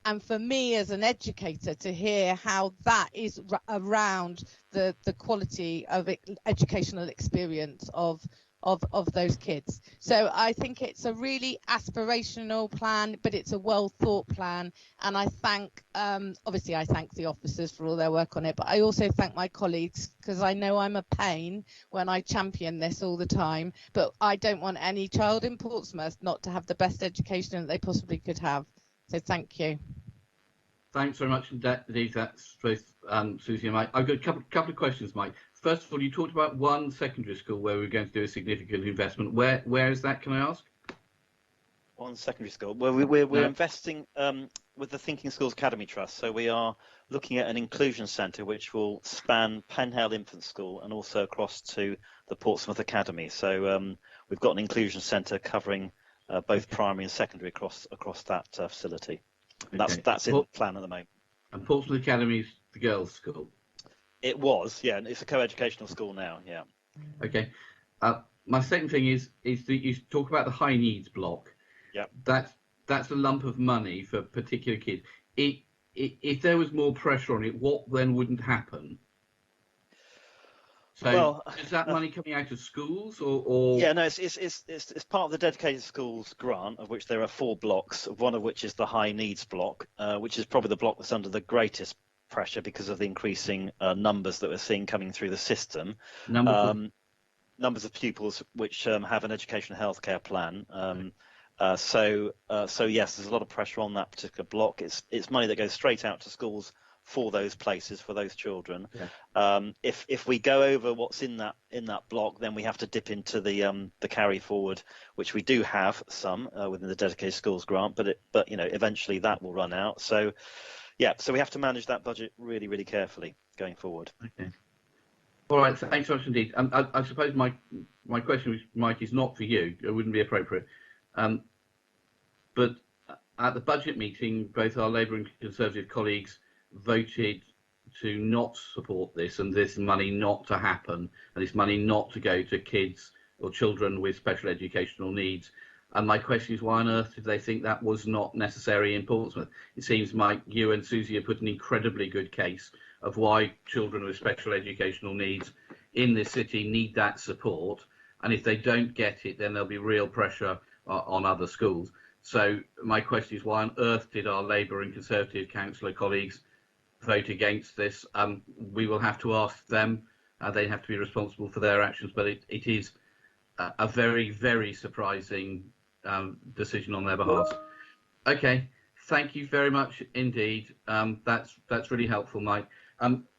Speaker 3: And for me as an educator, to hear how that is around the quality of educational experience of of those kids. So I think it's a really aspirational plan, but it's a well thought plan. And I thank, obviously I thank the officers for all their work on it, but I also thank my colleagues, because I know I'm a pain when I champion this all the time, but I don't want any child in Portsmouth not to have the best education that they possibly could have. So thank you.
Speaker 2: Thanks very much indeed. That's both Susie and Mike. I've got a couple of questions, Mike. First of all, you talked about one secondary school where we're going to do a significant investment. Where is that, can I ask?
Speaker 6: One secondary school. Well, we're investing with the Thinking Schools Academy Trust. So we are looking at an inclusion centre which will span Penhale Infant School and also across to the Portsmouth Academy. So we've got an inclusion centre covering both primary and secondary across that facility. Okay. That's in the plan at the moment.
Speaker 2: And Portsmouth Academy is the girls' school?
Speaker 6: It was, yeah, and it's a co-educational school now, yeah.
Speaker 2: Okay. My second thing is that you talk about the high needs block.
Speaker 6: Yeah.
Speaker 2: That's a lump of money for particular kids. If there was more pressure on it, what then wouldn't happen? So is that money coming out of schools or?
Speaker 6: Yeah, no, it's part of the Dedicated Schools grant, of which there are 4 blocks, one of which is the high needs block, which is probably the block that's under the greatest pressure because of the increasing numbers that we're seeing coming through the system. Numbers of pupils which have an education and healthcare plan. So yes, there's a lot of pressure on that particular block. It's money that goes straight out to schools for those places, for those children. Yeah. If we go over what's in that block, then we have to dip into the carry forward, which we do have some within the Dedicated Schools grant, but you know, eventually that will run out. So yeah, so we have to manage that budget really, really carefully going forward.
Speaker 2: Okay. All right, thanks so much indeed. I suppose my question, Mike, is not for you. It wouldn't be appropriate. But at the budget meeting, both our Labour and Conservative colleagues voted to not support this and this money not to happen and this money not to go to kids or children with special educational needs. And my question is, why on earth did they think that was not necessary in Portsmouth? It seems, Mike, you and Susie have put an incredibly good case of why children with special educational needs in this city need that support. And if they don't get it, then there'll be real pressure on other schools. So my question is, why on earth did our Labour and Conservative councillor colleagues vote against this? We will have to ask them. They have to be responsible for their actions, but it is a very, very surprising decision on their behalf. Okay, thank you very much indeed. That's really helpful, Mike.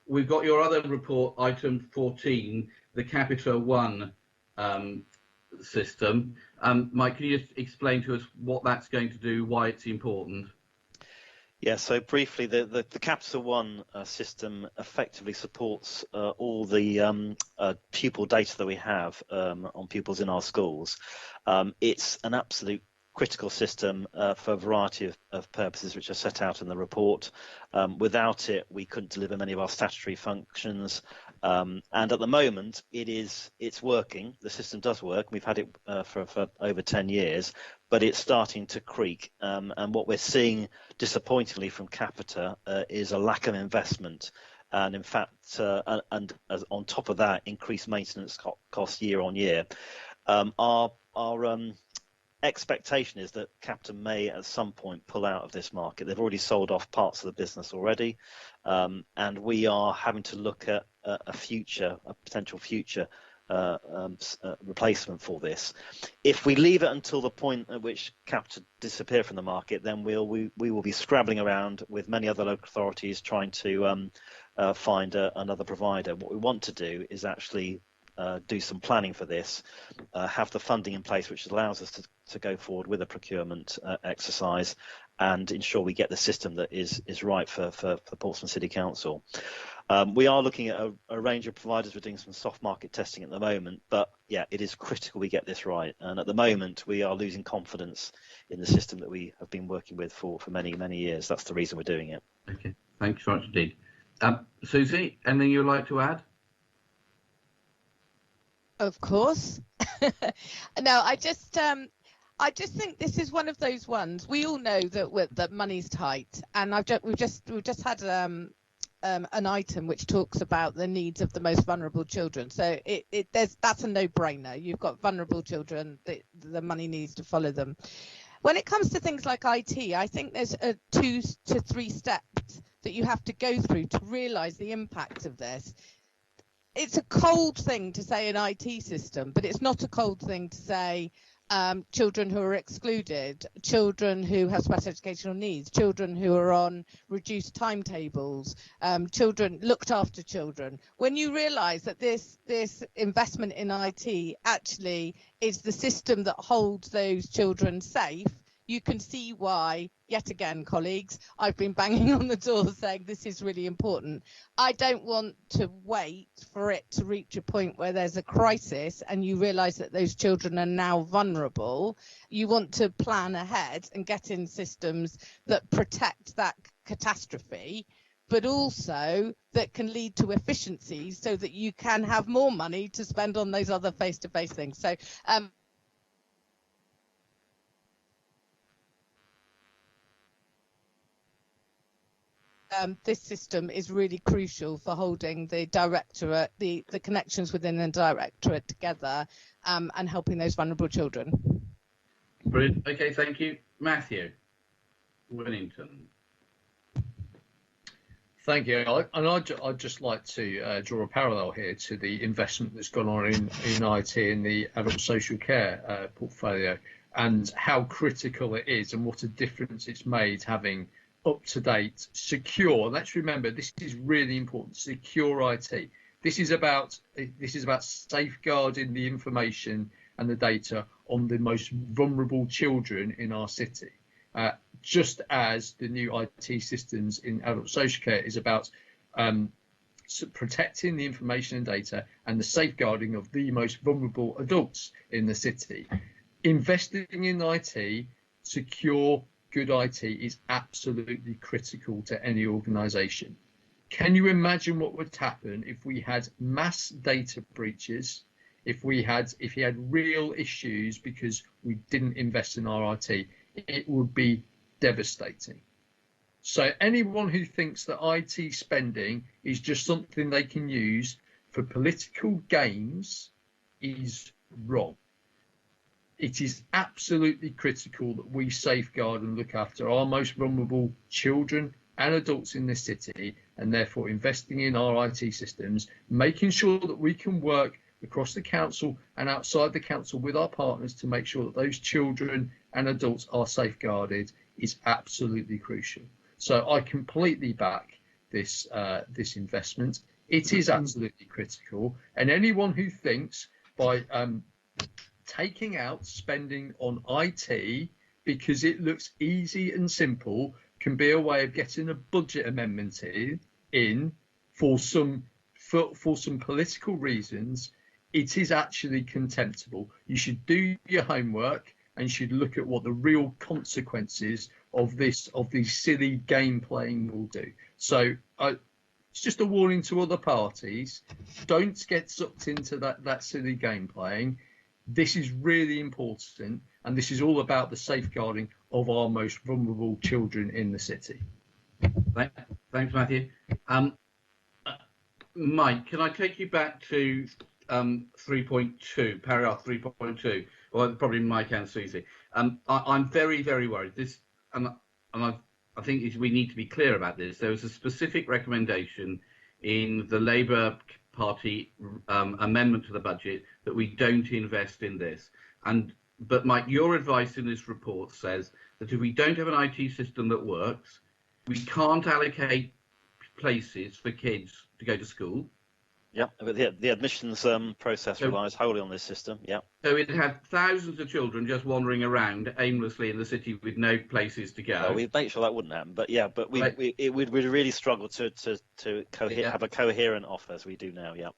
Speaker 2: We've got your other report, item 14, the Capita One system. Mike, can you just explain to us what that's going to do, why it's important?
Speaker 6: Yeah, so briefly, the Capita One system effectively supports all the pupil data that we have on pupils in our schools. It's an absolute critical system for a variety of purposes which are set out in the report. Without it, we couldn't deliver many of our statutory functions. And at the moment, it's working. The system does work. We've had it for over 10 years, but it's starting to creak. And what we're seeing, disappointingly, from Capita is a lack of investment. And in fact, on top of that, increased maintenance costs year on year. Our expectation is that Capita may at some point pull out of this market. They've already sold off parts of the business already, and we are having to look at a potential future replacement for this. If we leave it until the point at which Capita disappear from the market, then we will be scrabbling around with many other local authorities trying to find another provider. What we want to do is actually do some planning for this, have the funding in place which allows us to go forward with a procurement exercise and ensure we get the system that is right for the Portsmouth City Council. We are looking at a range of providers. We're doing some soft market testing at the moment, but yeah, it is critical we get this right. And at the moment, we are losing confidence in the system that we have been working with for many, many years. That's the reason we're doing it.
Speaker 2: Okay, thank you so much indeed. Susie, anything you'd like to add?
Speaker 3: Of course. No, I just think this is one of those ones. We all know that money's tight, and we've just had an item which talks about the needs of the most vulnerable children. So that's a no-brainer. You've got vulnerable children, the money needs to follow them. When it comes to things like IT, I think there's 2 to 3 steps that you have to go through to realise the impact of this. It's a cold thing to say an IT system, but it's not a cold thing to say children who are excluded, children who have special educational needs, children who are on reduced timetables, children looked after children. When you realise that this investment in IT actually is the system that holds those children safe, you can see why, yet again, colleagues, I've been banging on the door saying this is really important. I don't want to wait for it to reach a point where there's a crisis and you realise that those children are now vulnerable. You want to plan ahead and get in systems that protect that catastrophe, but also that can lead to efficiencies so that you can have more money to spend on those other face-to-face things. So this system is really crucial for holding the directorate, the connections within the directorate together, and helping those vulnerable children.
Speaker 2: Brilliant. Okay, thank you. Matthew Winnington.
Speaker 7: Thank you. I'd just like to draw a parallel here to the investment that's gone on in IT in the adult social care portfolio, and how critical it is and what a difference it's made having up-to-date, secure. Let's remember, this is really important. Secure IT. This is about safeguarding the information and the data on the most vulnerable children in our city. Just as the new IT systems in adult social care is about protecting the information and data and the safeguarding of the most vulnerable adults in the city. Investing in IT, secure, good IT is absolutely critical to any organisation. Can you imagine what would happen if we had mass data breaches, if you had real issues because we didn't invest in our IT? It would be devastating. So anyone who thinks that IT spending is just something they can use for political gains is wrong. It is absolutely critical that we safeguard and look after our most vulnerable children and adults in this city, and therefore investing in our IT systems, making sure that we can work across the council and outside the council with our partners to make sure that those children and adults are safeguarded is absolutely crucial. So I completely back this investment. It is absolutely critical, and anyone who thinks by taking out spending on IT because it looks easy and simple can be a way of getting a budget amendment in for some political reasons. It is actually contemptible. You should do your homework and you should look at what the real consequences of these silly game playing will do. So it's just a warning to other parties: don't get sucked into that silly game playing. This is really important, and this is all about the safeguarding of our most vulnerable children in the city.
Speaker 2: Thanks, Matthew. Mike, can I take you back to 3.2, paragraph 3.2? Well, probably Mike and Susie. I'm very, very worried. I think we need to be clear about this. There was a specific recommendation in the Labour Party amendment to the budget that we don't invest in this. But Mike, your advice in this report says that if we don't have an IT system that works, we can't allocate places for kids to go to school.
Speaker 6: Yeah, but the admissions process relies wholly on this system. Yeah.
Speaker 2: So it had thousands of children just wandering around aimlessly in the city with no places to go.
Speaker 6: Well, we'd make sure that wouldn't happen. But yeah, but we'd really struggle to have a coherent offer as we do now. Yeah.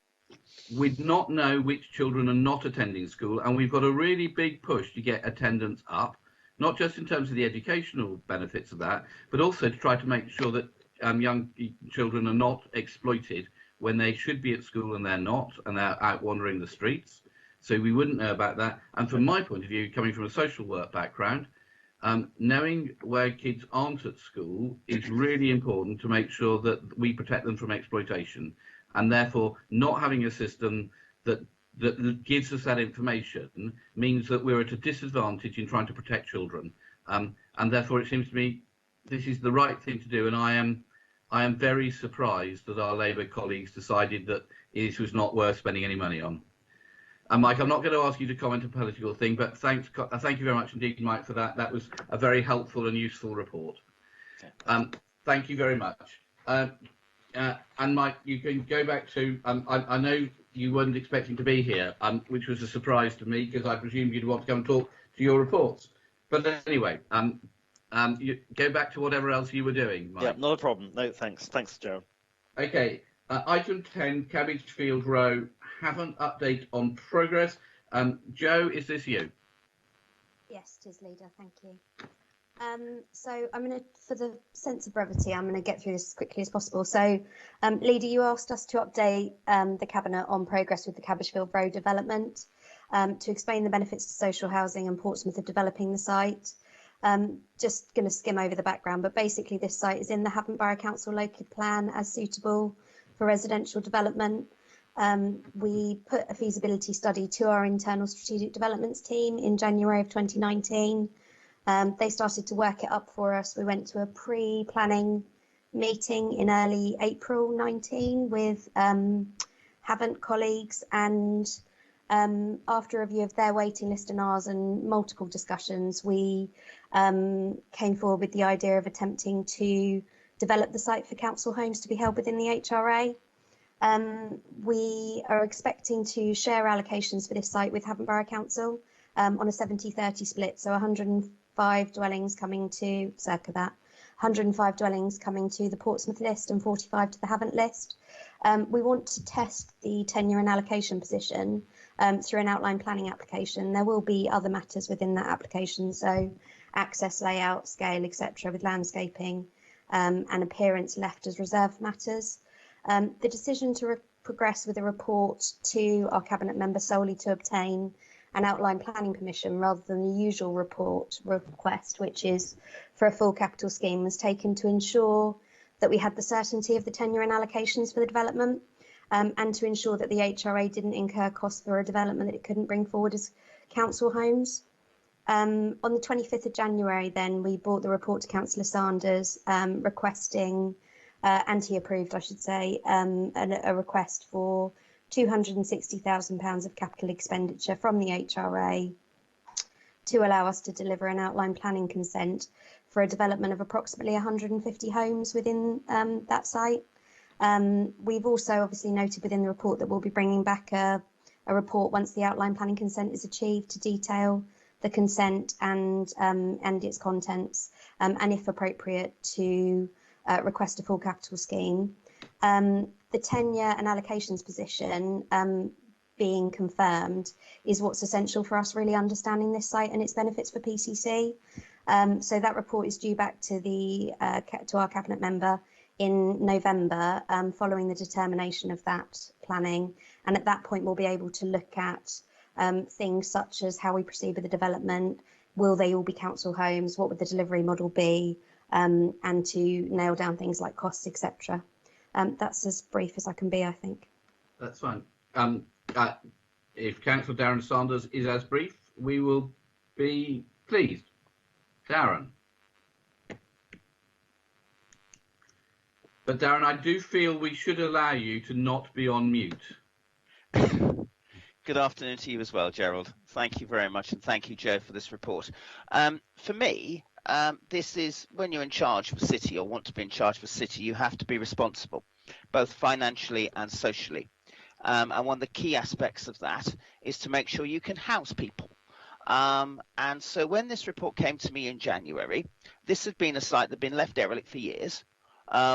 Speaker 2: We'd not know which children are not attending school, and we've got a really big push to get attendance up, not just in terms of the educational benefits of that, but also to try to make sure that young children are not exploited when they should be at school and they're not, and they're out wandering the streets. So we wouldn't know about that. And from my point of view, coming from a social work background, knowing where kids aren't at school is really important to make sure that we protect them from exploitation, and therefore not having a system that gives us that information means that we're at a disadvantage in trying to protect children, and therefore it seems to me this is the right thing to do, and I am very surprised that our Labour colleagues decided that this was not worth spending any money on. And Mike, I'm not going to ask you to comment on a political thing, but thank you very much indeed, Mike, for that. That was a very helpful and useful report. Thank you very much. And Mike, you can go back to, I know you weren't expecting to be here, which was a surprise to me because I presumed you'd want to come and talk to your reports. But anyway, you go back to whatever else you were doing, Mike.
Speaker 6: Yeah, not a problem. No, thanks. Thanks, Gerald.
Speaker 2: Okay. Item 10, Cabbage Field Row, haven't update on progress. Joe, is this you?
Speaker 22: Yes, it is, Leader. Thank you. So I'm going to, for the sense of brevity, I'm going to get through this as quickly as possible. So, Leader, you asked us to update the Cabinet on progress with the Cabbage Field Row development, to explain the benefits to social housing and Portsmouth of developing the site. Just going to skim over the background, but basically this site is in the Havant Borough Council local plan as suitable for residential development. We put a feasibility study to our internal strategic developments team in January of 2019. They started to work it up for us. We went to a pre-planning meeting in early April 19 with Havant colleagues, and after a review of their waiting list and ours and multiple discussions, we came forward with the idea of attempting to develop the site for council homes to be held within the HRA. We are expecting to share allocations for this site with Havant Borough Council on a 70-30 split, so 105 dwellings coming to, circa that, 105 dwellings coming to the Portsmouth list and 45 to the Havant list. We want to test the tenure and allocation position through an outline planning application. There will be other matters within that application, so access, layout, scale, etc., with landscaping and appearance left as reserved matters. The decision to progress with a report to our Cabinet member solely to obtain an outline planning permission rather than the usual report request, which is for a full capital scheme, was taken to ensure that we had the certainty of the tenure and allocations for the development, and to ensure that the HRA didn't incur costs for a development that it couldn't bring forward as council homes. On the 25th of January, then, we brought the report to Councillor Sanders requesting, and he approved, I should say, a request for £260,000 of capital expenditure from the HRA to allow us to deliver an outline planning consent for a development of approximately 150 homes within that site. We've also obviously noted within the report that we'll be bringing back a report once the outline planning consent is achieved to detail the consent and its contents, and if appropriate to request a full capital scheme. The tenure and allocations position being confirmed is what's essential for us really understanding this site and its benefits for PCC. So that report is due back to to our Cabinet member in November, following the determination of that planning, and at that point we'll be able to look at things such as how we proceed with the development. Will they all be council homes? What would the delivery model be? And to nail down things like costs, etc. That's as brief as I can be, I think.
Speaker 2: That's fine. If Councillor Darren Sanders is as brief, we will be pleased. Darren. But Darren, I do feel we should allow you to not be on mute.
Speaker 9: Good afternoon to you as well, Gerald. Thank you very much, and thank you, Joe, for this report. For me, this is when you're in charge of a city or want to be in charge of a city, you have to be responsible, both financially and socially. And one of the key aspects of that is to make sure you can house people. And so when this report came to me in January, this had been a site that had been left derelict for years.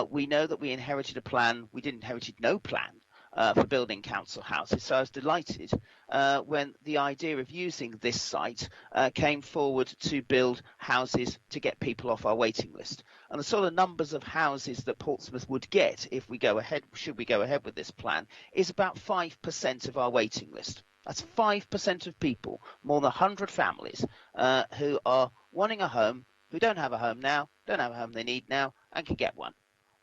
Speaker 9: We know that we inherited a plan. We didn't inherit no plan for building council houses. So I was delighted when the idea of using this site came forward to build houses to get people off our waiting list. And the sort of numbers of houses that Portsmouth would get if we go ahead, should we go ahead with this plan, is about 5% of our waiting list. That's 5% of people, more than 100 families who are wanting a home, who don't have a home now, don't have a home they need now, and can get one.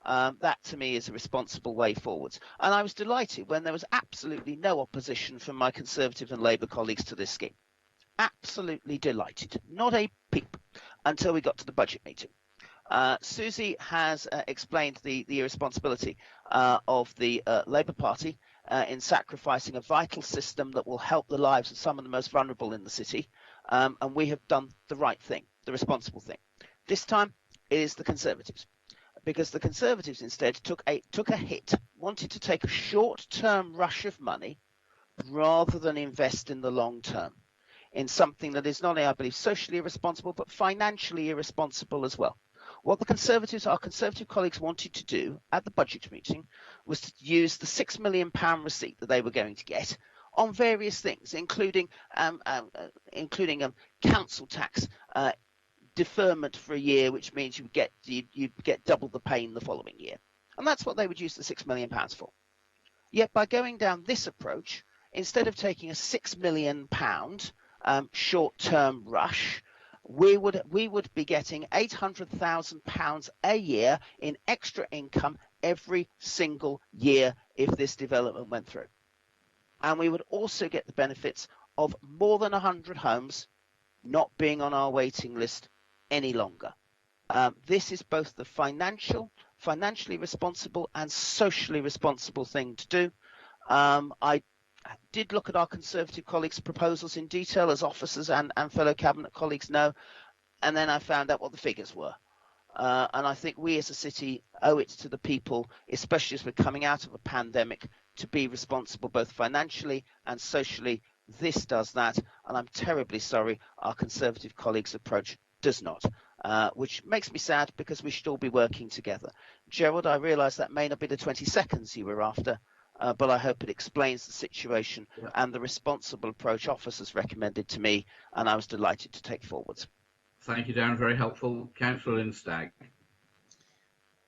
Speaker 9: That to me is a responsible way forwards. And I was delighted when there was absolutely no opposition from my Conservative and Labour colleagues to this scheme. Absolutely delighted. Not a peep until we got to the budget meeting. Susie has explained the irresponsibility of the Labour Party in sacrificing a vital system that will help the lives of some of the most vulnerable in the city. And we have done the right thing, the responsible thing. This time it is the Conservatives, because the Conservatives instead took a hit, wanted to take a short-term rush of money rather than invest in the long term, in something that is not only, I believe, socially irresponsible, but financially irresponsible as well. What the Conservatives, our Conservative colleagues, wanted to do at the budget meeting was to use the £6 million receipt that they were going to get on various things, including council tax deferment for a year, which means you get double the pain the following year. And that's what they would use the £6 million for. Yet by going down this approach, instead of taking a £6 million short-term rush, we would be getting £800,000 a year in extra income every single year if this development went through. And we would also get the benefits of more than 100 homes not being on our waiting list any longer. This is both the financially responsible and socially responsible thing to do. I did look at our Conservative colleagues' proposals in detail, as officers and fellow Cabinet colleagues know, and then I found out what the figures were. And I think we as a city owe it to the people, especially as we're coming out of a pandemic, to be responsible both financially and socially. This does that, and I'm terribly sorry our Conservative colleagues' approach does not, which makes me sad because we should all be working together. Gerald, I realise that may not be the 20 seconds you were after, but I hope it explains the situation and the responsible approach officers recommended to me, and I was delighted to take forwards.
Speaker 2: Thank you, Darren. Very helpful. Councillor Lynn Stagg.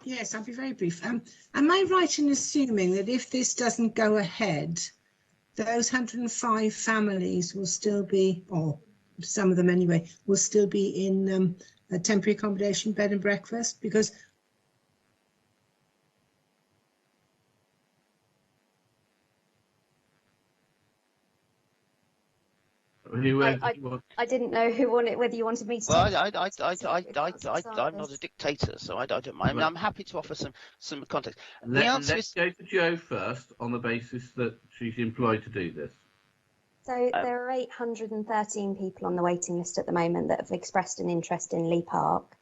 Speaker 11: Yes, I'll be very brief. Am I right in assuming that if this doesn't go ahead, those 105 families will still be, or some of them anyway, will still be in a temporary accommodation bed and breakfast? Because
Speaker 22: I didn't know whether you wanted me to.
Speaker 9: Well, I'm not a dictator, so I don't mind. I'm happy to offer some context.
Speaker 2: Let's go to Jo first, on the basis that she's employed to do this.
Speaker 22: So there are 813 people on the waiting list at the moment that have expressed an interest in Lee Park.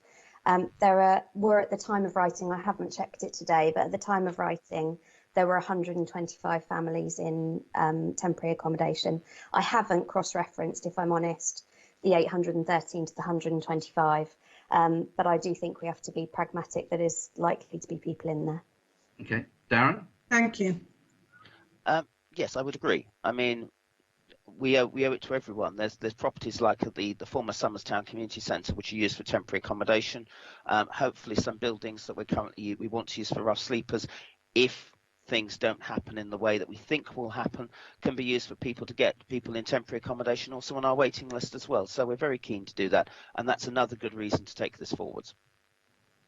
Speaker 22: Were at the time of writing, I haven't checked it today, but at the time of writing, there were 125 families in temporary accommodation. I haven't cross-referenced, if I'm honest, the 813 to the 125, but I do think we have to be pragmatic. There is likely to be people in there.
Speaker 2: Okay, Darren?
Speaker 11: Thank you.
Speaker 9: Yes, I would agree. I mean, we owe it to everyone. There's properties like the former Somerstown Community Centre, which are used for temporary accommodation. Hopefully some buildings that we want to use for rough sleepers, if things don't happen in the way that we think will happen, can be used for people to get people in temporary accommodation also on our waiting list as well. So we're very keen to do that, and that's another good reason to take this forwards.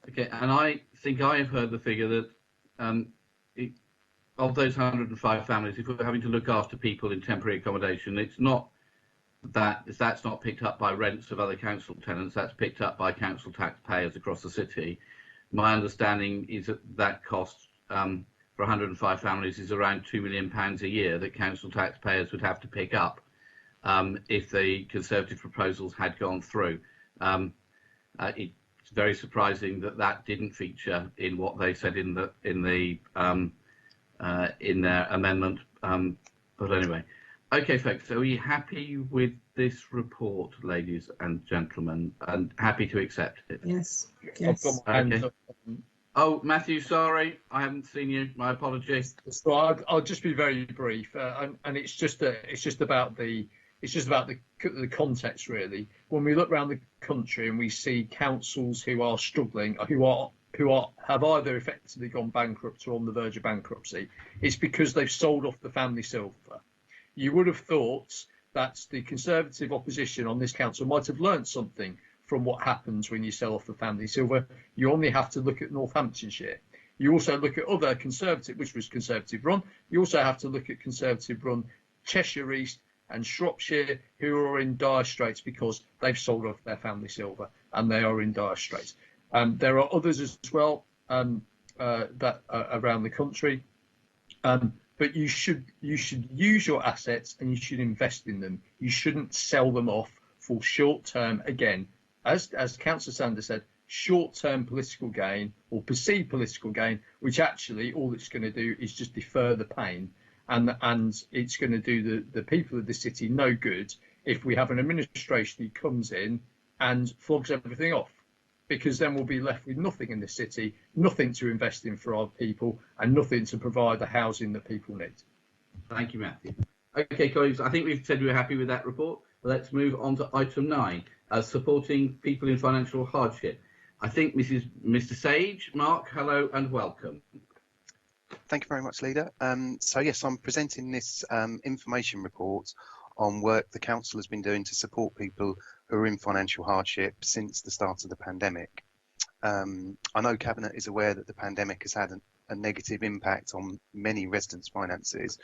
Speaker 2: Okay, and I think I have heard the figure that of those 105 families, if we're having to look after people in temporary accommodation, it's not that's not picked up by rents of other council tenants, that's picked up by council taxpayers across the city. My understanding is that cost for 105 families is around £2 million a year that council taxpayers would have to pick up if the Conservative proposals had gone through. It's very surprising that didn't feature in what they said in their amendment. But anyway, okay, folks. So are you happy with this report, ladies and gentlemen, and happy to accept it?
Speaker 11: Yes.
Speaker 2: Okay. Oh, Matthew, sorry, I haven't seen you. My apologies.
Speaker 7: So I'll just be very brief, and it's just about the context really. When we look around the country and we see councils who are struggling, who have either effectively gone bankrupt or on the verge of bankruptcy, it's because they've sold off the family silver. you would have thought that the Conservative opposition on this council might have learnt something from what happens when you sell off the family silver. You only have to look at Northamptonshire. You also look at other Conservative, which was Conservative run. You also have to look at Conservative run Cheshire East and Shropshire, who are in dire straits because they've sold off their family silver and they are in dire straits. There are others as well that are around the country, but you should use your assets and you should invest in them. You shouldn't sell them off for short term. Again, as Councillor Sanders said, short-term political gain or perceived political gain, which actually all it's going to do is just defer the pain, and it's going to do the people of the city no good if we have an administration who comes in and flogs everything off, because then we'll be left with nothing in the city, nothing to invest in for our people, and nothing to provide the housing that people need.
Speaker 2: Thank you, Matthew. Okay, colleagues, I think we've said we were happy with that report. Let's move on to item 9, supporting people in financial hardship. I think Mr. Sage, Mark, hello and welcome.
Speaker 21: Thank you very much, Leader. So yes, I'm presenting this information report on work the council has been doing to support people who are in financial hardship since the start of the pandemic. I know Cabinet is aware that the pandemic has had a negative impact on many residents' finances,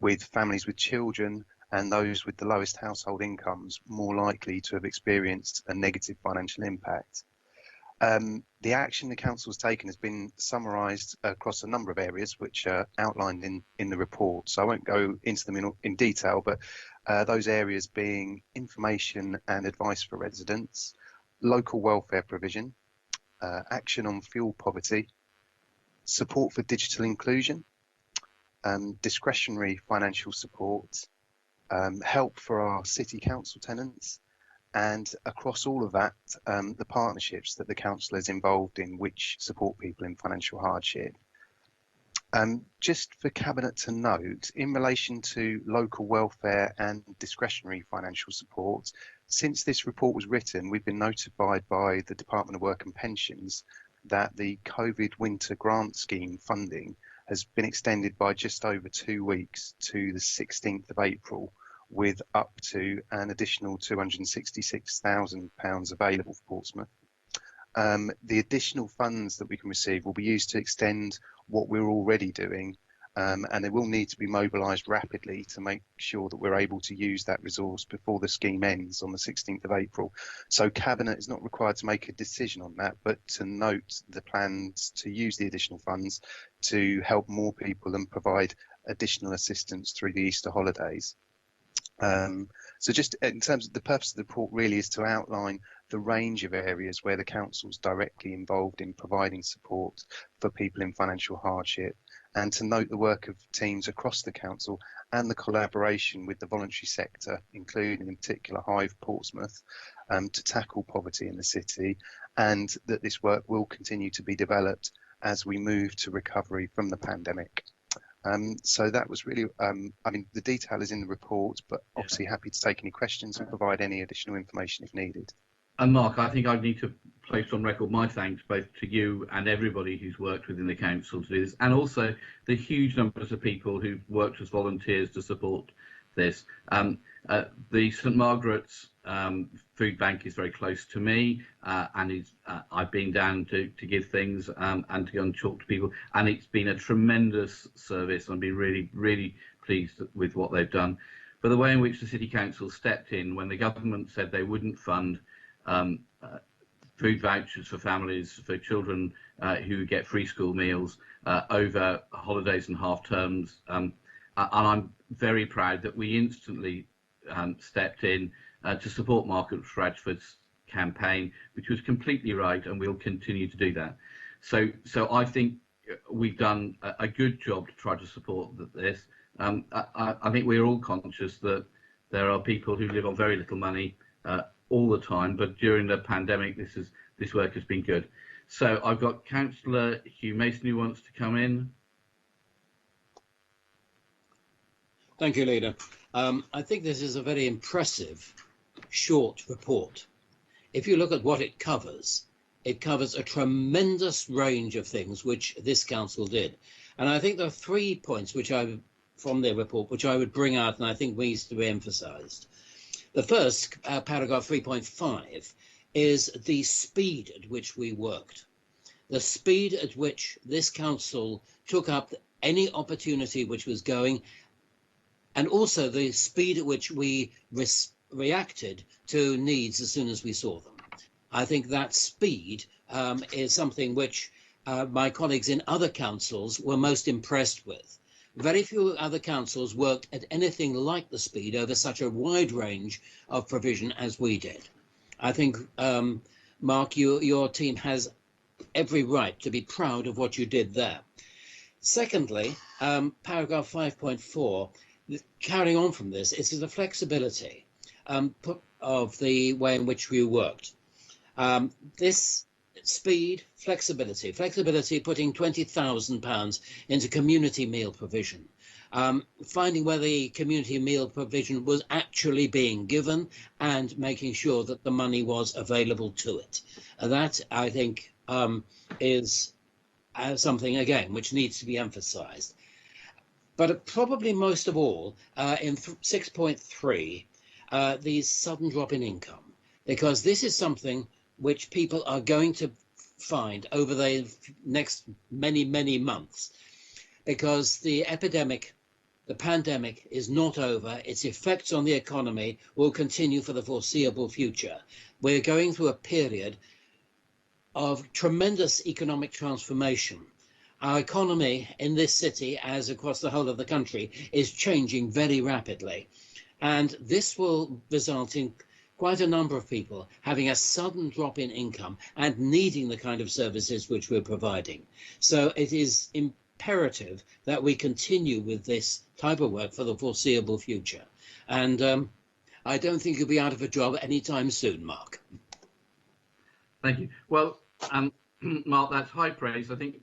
Speaker 21: with families with children and those with the lowest household incomes more likely to have experienced a negative financial impact. The action the council has taken has been summarised across a number of areas which are outlined in the report, so I won't go into them in detail, but those areas being information and advice for residents, local welfare provision, action on fuel poverty, support for digital inclusion, discretionary financial support, help for our city council tenants, and across all of that, the partnerships that the council is involved in which support people in financial hardship. Just for Cabinet to note, in relation to local welfare and discretionary financial support, since this report was written, we've been notified by the Department of Work and Pensions that the COVID Winter Grant Scheme funding has been extended by just over 2 weeks to the 16th of April, with up to an additional £266,000 available for Portsmouth. The additional funds that we can receive will be used to extend what we're already doing, and they will need to be mobilised rapidly to make sure that we're able to use that resource before the scheme ends on the 16th of April. So Cabinet is not required to make a decision on that, but to note the plans to use the additional funds to help more people and provide additional assistance through the Easter holidays. So just in terms of the purpose of the report really is to outline the range of areas where the council's directly involved in providing support for people in financial hardship, and to note the work of teams across the council and the collaboration with the voluntary sector, including in particular Hive Portsmouth, to tackle poverty in the city, and that this work will continue to be developed as we move to recovery from the pandemic. So that was really, I mean, the detail is in the report, but obviously happy to take any questions and provide any additional information if needed.
Speaker 2: And Mark, I think I need to place on record my thanks both to you and everybody who's worked within the council to do this, and also the huge numbers of people who've worked as volunteers to support this. The St Margaret's food bank is very close to me, and I've been down to give things and to go and talk to people, and it's been a tremendous service. I've been really pleased with what they've done. But the way in which the City Council stepped in when the government said they wouldn't fund food vouchers for families, for children who get free school meals over holidays and half terms, and I'm very proud that we instantly stepped in to support Margaret Radford's campaign, which was completely right, and we'll continue to do that. So I think we've done a good job to try to support this. I think we're all conscious that there are people who live on very little money all the time, but during the pandemic, this work has been good. So I've got Councillor Hugh Mason who wants to come in.
Speaker 12: Thank you, Leader. I think this is a very impressive short report. If you look at what it covers a tremendous range of things which this council did. And I think there are 3 points which I from their report, which I would bring out and I think needs to be emphasised. The first, paragraph 3.5, is the speed at which we worked. The speed at which this council took up any opportunity which was going, and also the speed at which we reacted to needs as soon as we saw them. I think that speed is something which my colleagues in other councils were most impressed with. Very few other councils worked at anything like the speed over such a wide range of provision as we did. I think, Mark, your team has every right to be proud of what you did there. Secondly, paragraph 5.4, carrying on from this, is the flexibility of the way in which we worked. This speed, flexibility putting £20,000 into community meal provision, finding where the community meal provision was actually being given and making sure that the money was available to it. That, I think, is something, again, which needs to be emphasised. But probably most of all, in 6.3, the sudden drop in income, because this is something which people are going to find over the next many, many months, because the epidemic, the pandemic, is not over. Its effects on the economy will continue for the foreseeable future. We're going through a period of tremendous economic transformation. Our economy in this city, as across the whole of the country, is changing very rapidly. And this will result in quite a number of people having a sudden drop in income and needing the kind of services which we're providing. So it is imperative that we continue with this type of work for the foreseeable future. And I don't think you'll be out of a job anytime soon, Mark.
Speaker 2: Thank you. Well, Mark, that's high praise. I think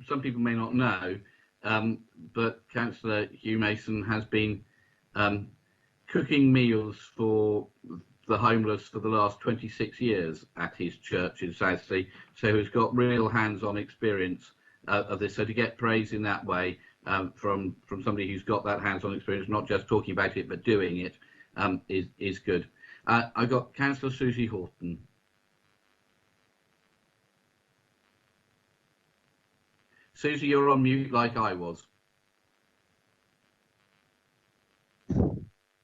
Speaker 2: some people may not know, but Councillor Hugh Mason has been cooking meals for the homeless for the last 26 years at his church in Southsea, so he's got real hands-on experience of this. So to get praise in that way from somebody who's got that hands-on experience, not just talking about it but doing it, is good. I've got Councillor Susie Horton. Susie, you're on mute like I was.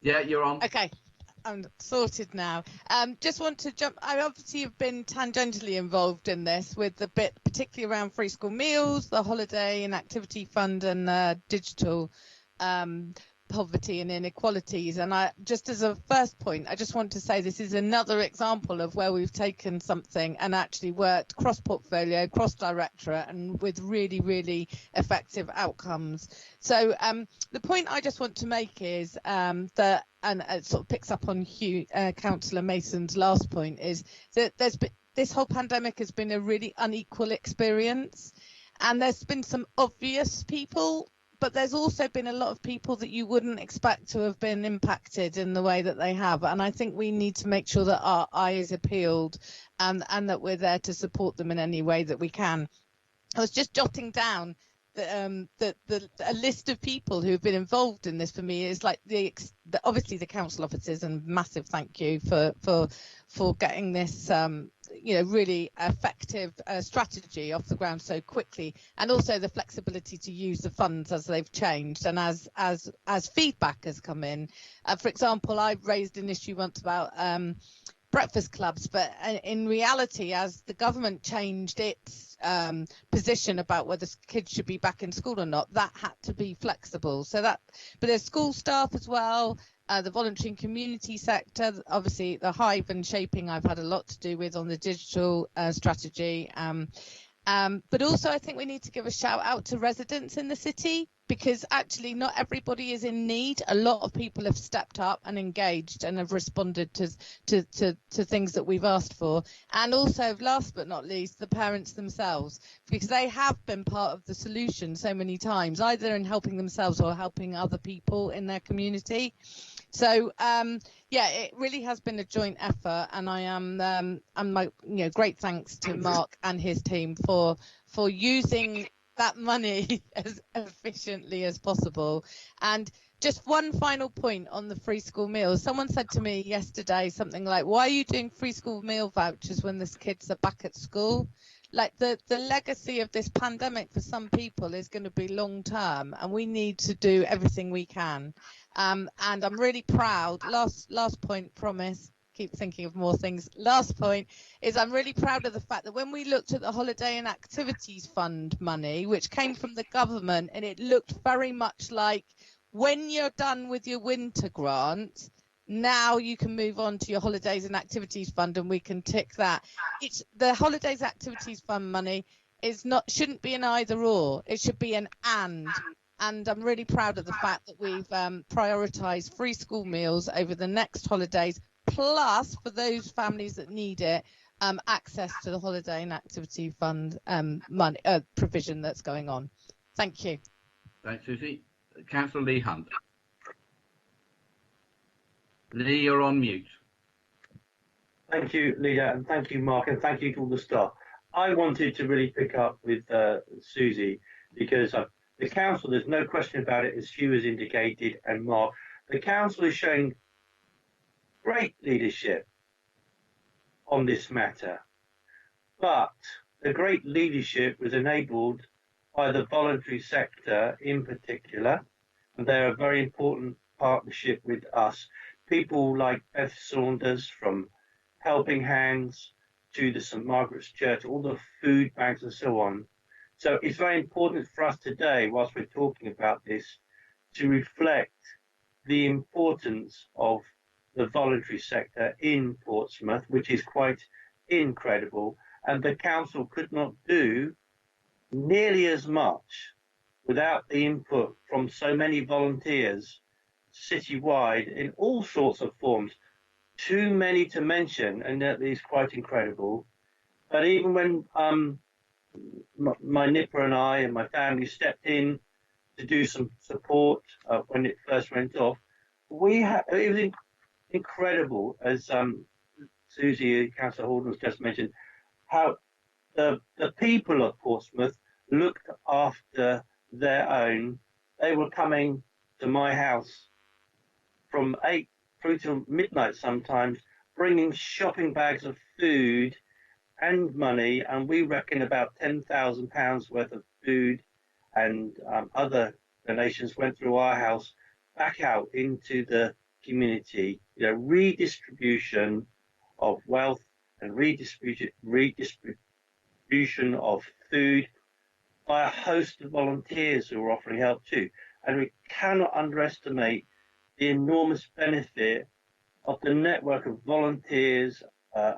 Speaker 2: Yeah, you're on.
Speaker 3: Okay. I'm sorted now. Just want to jump. I obviously have been tangentially involved in this with the bit, particularly around free school meals, the holiday and activity fund, and digital poverty and inequalities. And I, just as a first point, I just want to say this is another example of where we've taken something and actually worked cross-portfolio, cross-directorate, and with really, really effective outcomes. So the point I just want to make is that, and it sort of picks up on Councillor Mason's last point, is that this whole pandemic has been a really unequal experience, and there's been some obvious people, but there's also been a lot of people that you wouldn't expect to have been impacted in the way that they have. And I think we need to make sure that our eye is appealed and that we're there to support them in any way that we can. I was just jotting down a list of people who have been involved in this. For me, is like obviously the council officers, and massive thank you for getting this really effective strategy off the ground so quickly, and also the flexibility to use the funds as they've changed and as feedback has come in. For example, I raised an issue once about breakfast clubs, but in reality, as the government changed its position about whether kids should be back in school or not, that had to be flexible. So that, but there's school staff as well, the voluntary and community sector, obviously the Hive and shaping I've had a lot to do with on the digital strategy. But also I think we need to give a shout out to residents in the city, because actually not everybody is in need. A lot of people have stepped up and engaged and have responded to things that we've asked for. And also, last but not least, the parents themselves, because they have been part of the solution so many times, either in helping themselves or helping other people in their community. So yeah, it really has been a joint effort, and I am great thanks to Mark and his team for using that money as efficiently as possible. And just one final point on the free school meals. Someone said to me yesterday something like, why are you doing free school meal vouchers when the kids are back at school? Like the legacy of this pandemic for some people is going to be long term, and we need to do everything we can. And I'm really proud. Last point, promise. Keep thinking of more things. Last point is I'm really proud of the fact that when we looked at the Holiday and Activities Fund money, which came from the government, and it looked very much like when you're done with your winter grant, now you can move on to your Holidays and Activities Fund, and we can tick that. It's the Holidays Activities Fund money shouldn't be an either or. It should be an and. And I'm really proud of the fact that we've prioritised free school meals over the next holidays, plus for those families that need it, access to the Holiday and Activity Fund money provision that's going on. Thank you.
Speaker 2: Thanks, Susie. Councillor Lee Hunt. Lee, you're on mute.
Speaker 8: Thank you, Leader, and thank you, Mark, and thank you to all the staff. I wanted to really pick up with Susie because the council, there's no question about it, as Hugh has indicated, and Mark, the council is showing great leadership on this matter, but the great leadership was enabled by the voluntary sector in particular, and they're a very important partnership with us. People like Beth Saunders from Helping Hands to the St Margaret's Church, all the food banks and so on. So it's very important for us today, whilst we're talking about this, to reflect the importance of the voluntary sector in Portsmouth, which is quite incredible. And the council could not do nearly as much without the input from so many volunteers citywide in all sorts of forms. Too many to mention, and that is quite incredible. But even when my nipper and I and my family stepped in to do some support when it first went off, it was incredible, as Susie, Councillor Horton's just mentioned, how the people of Portsmouth looked after their own. They were coming to my house from 8 through to midnight sometimes, bringing shopping bags of food and money, and we reckon about £10,000 worth of food and other donations went through our house back out into the community. You know, redistribution of wealth and redistribution of food by a host of volunteers who are offering help too. And we cannot underestimate the enormous benefit of the network of volunteers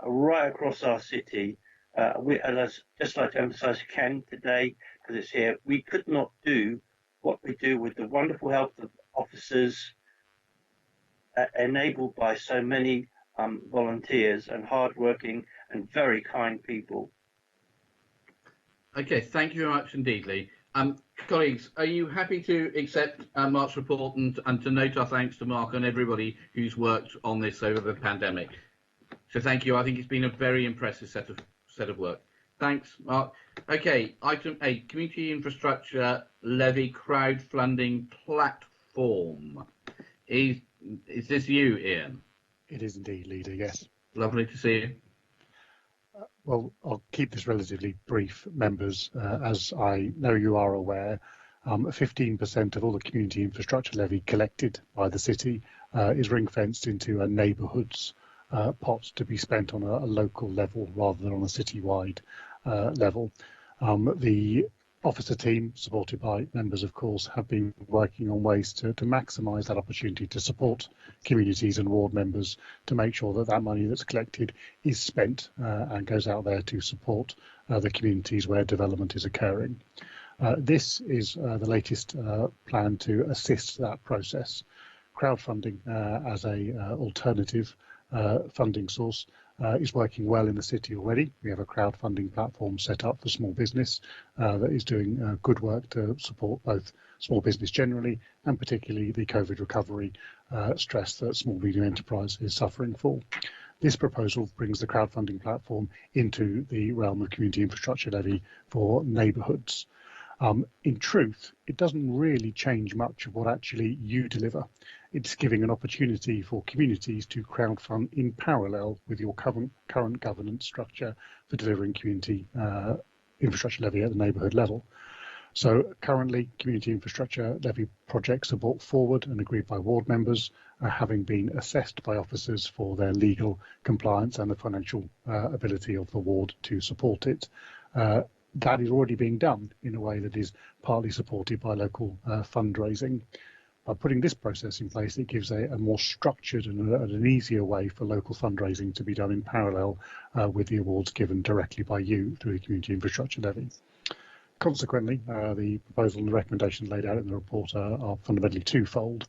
Speaker 8: right across our city. And I'd just like to emphasise again today, because it's here, we could not do what we do with the wonderful help of officers enabled by so many volunteers and hardworking and very kind people.
Speaker 2: Okay, thank you very much indeed, Lee. Colleagues, are you happy to accept Mark's report and to note our thanks to Mark and everybody who's worked on this over the pandemic? So thank you. I think it's been a very impressive set of work. Thanks, Mark. Okay, item 8, community infrastructure levy crowdfunding platform. Is this you, Ian?
Speaker 13: It is indeed, Leader, yes.
Speaker 2: Lovely to see you.
Speaker 13: Well, I'll keep this relatively brief, members. As I know you are aware, 15% of all the community infrastructure levy collected by the city is ring-fenced into a neighbourhoods pot to be spent on a local level rather than on a citywide level. The officer team, supported by members, of course, have been working on ways to maximise that opportunity to support communities and ward members to make sure that that money that's collected is spent and goes out there to support the communities where development is occurring. This is the latest plan to assist that process. Crowdfunding as a alternative funding source is working well in the city already. We have a crowdfunding platform set up for small business that is doing good work to support both small business generally and particularly the COVID recovery stress that small medium enterprise is suffering for. This proposal brings the crowdfunding platform into the realm of community infrastructure levy for neighbourhoods. In truth, it doesn't really change much of what actually you deliver. It's giving an opportunity for communities to crowdfund in parallel with your current governance structure for delivering community infrastructure levy at the neighbourhood level. So currently, community infrastructure levy projects are brought forward and agreed by ward members, having been assessed by officers for their legal compliance and the financial ability of the ward to support it. That is already being done in a way that is partly supported by local fundraising. By putting this process in place, it gives a more structured and an easier way for local fundraising to be done in parallel with the awards given directly by you through the community infrastructure levy. Consequently, the proposal and the recommendations laid out in the report are fundamentally twofold.